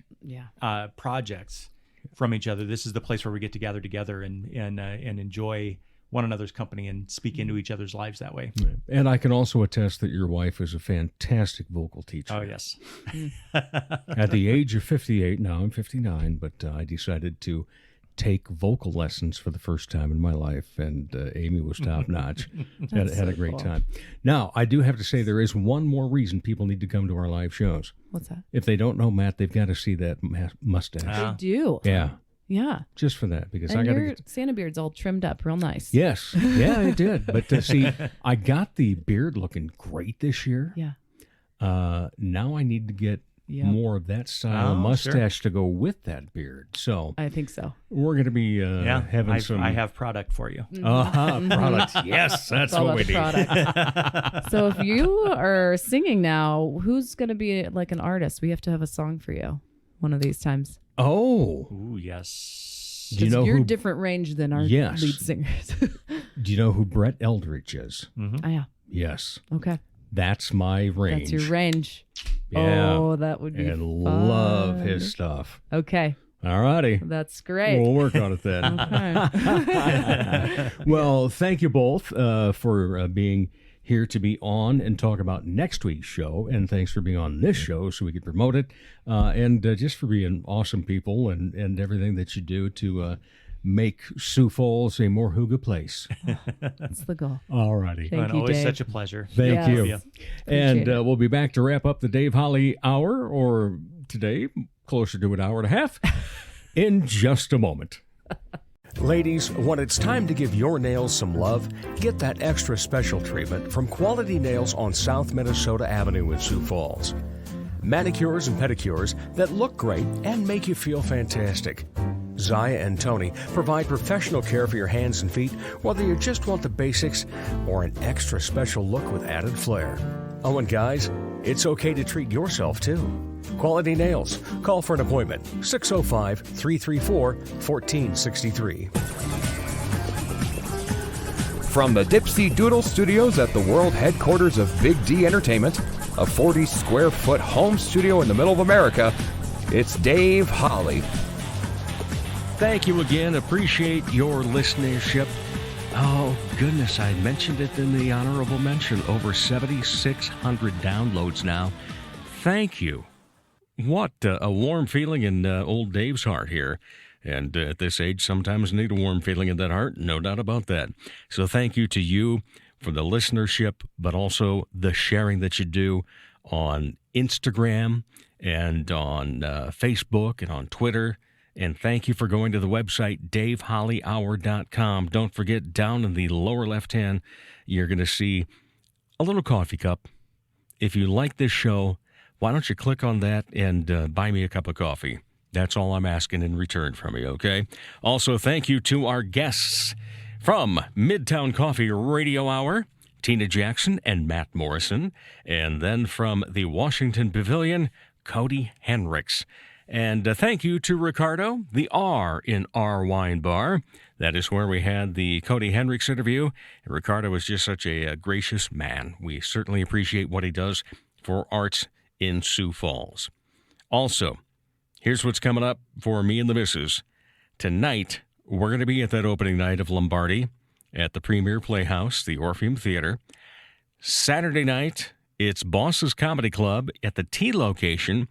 projects from each other. This is the place where we get to gather together and enjoy one another's company and speak into each other's lives that way. And I can also attest that your wife is a fantastic vocal teacher. Oh, yes. At the age of 58, now I'm 59, but I decided to take vocal lessons for the first time in my life, and Amy was top-notch. had a great time. Now, I do have to say there is one more reason people need to come to our live shows. What's that? If they don't know Matt, they've got to see that mustache. They do. Yeah. Yeah. Just for that, because And I got your to. Santa beard's all trimmed up real nice. Yes. Yeah, I did. But see, I got the beard looking great this year. Yeah. Now I need to get more of that style of mustache to go with that beard. So I think so. We're going to be having some. I have product for you. Product. Yes, that's what we need. So if you are singing now, who's going to be like an artist? We have to have a song for you one of these times. Oh. Ooh, yes. Do you know you're who? different range than our Yes. lead singers. Do you know who Brett Eldridge is? Mm-hmm. Oh, yeah. Yes. Okay. That's my range. That's your range. Yeah. Oh, that would be and fun. love his stuff. Okay. All righty. That's great. We'll work on it then. Okay. Well, thank you both for being here to be on and talk about next week's show. And thanks for being on this show so we could promote it. And just for being awesome people and everything that you do to make Sioux Falls a more hygge place. That's the goal. All righty. Thank you, always Dave. such a pleasure. Thank you. Yes. And Appreciate it. we'll be back to wrap up the Dave Holly Hour, or today, closer to an hour and a half, in just a moment. Ladies, when it's time to give your nails some love, get that extra special treatment from Quality Nails on South Minnesota Avenue in Sioux Falls. Manicures and pedicures that look great and make you feel fantastic. Zaya and Tony provide professional care for your hands and feet, whether you just want the basics or an extra special look with added flair. Oh, and guys, it's okay to treat yourself too. Quality Nails. Call for an appointment. 605-334-1463. From the Dipsy Doodle Studios at the world headquarters of Big D Entertainment, a 40-square-foot home studio in the middle of America, it's Dave Holly. Thank you again. Appreciate your listenership. Oh, goodness, I mentioned it in the honorable mention. Over 7,600 downloads now. Thank you. What a warm feeling in old Dave's heart here. And at this age, sometimes need a warm feeling in that heart. No doubt about that. So thank you to you for the listenership, but also the sharing that you do on Instagram and on Facebook and on Twitter. And thank you for going to the website, DaveHollyHour.com. Don't forget, down in the lower left-hand, you're going to see a little coffee cup. If you like this show, why don't you click on that and buy me a cup of coffee? That's all I'm asking in return from you, okay? Also, thank you to our guests from Midtown Coffee Radio Hour, Tina Jackson and Matt Morrison. And then from the Washington Pavilion, Cody Henricks. And thank you to Ricardo, the R in R Wine Bar. That is where we had the Cody Henricks interview. And Ricardo is just such a gracious man. We certainly appreciate what he does for arts in Sioux Falls. Also, here's what's coming up for me and the missus. Tonight, we're going to be at that opening night of Lombardi at the Premier Playhouse, the Orpheum Theater. Saturday night, it's Boss's Comedy Club at the T location.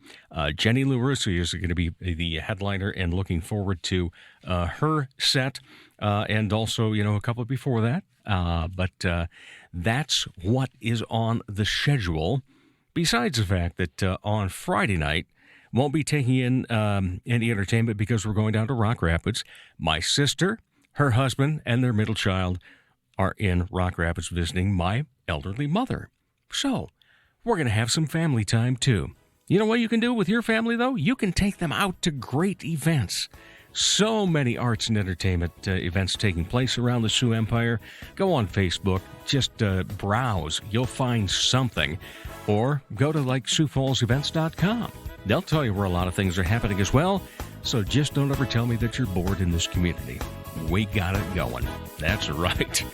Jenny LaRusso is going to be the headliner, and looking forward to her set, and also, a couple before that. But that's what is on the schedule, besides the fact that on Friday night, won't be taking in any entertainment because we're going down to Rock Rapids. My sister, her husband, and their middle child are in Rock Rapids visiting my elderly mother. So, we're going to have some family time, too. You know what you can do with your family, though? You can take them out to great events. So many arts and entertainment events taking place around the Sioux Empire. Go on Facebook, just browse. You'll find something. Or go to SiouxFallsEvents.com. They'll tell you where a lot of things are happening as well. So just don't ever tell me that you're bored in this community. We got it going. That's right.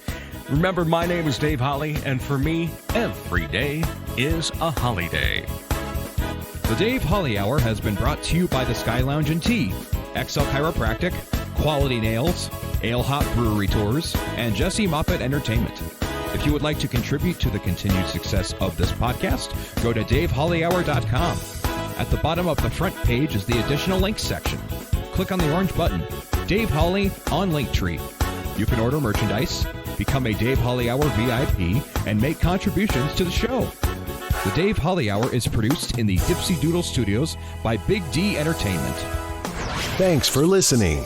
Remember, my name is Dave Holly, and for me, every day is a holiday. The Dave Holly Hour has been brought to you by the Sky Lounge and Tea, XL Chiropractic, Quality Nails, Ale Hop Brewery Tours, and Jesse Moffett Entertainment. If you would like to contribute to the continued success of this podcast, go to DaveHollyHour.com. At the bottom of the front page is the additional links section. Click on the orange button, Dave Holly on Linktree. You can order merchandise, become a Dave Holly Hour VIP, and make contributions to the show. The Dave Holly Hour is produced in the Dipsy Doodle Studios by Big D Entertainment. Thanks for listening.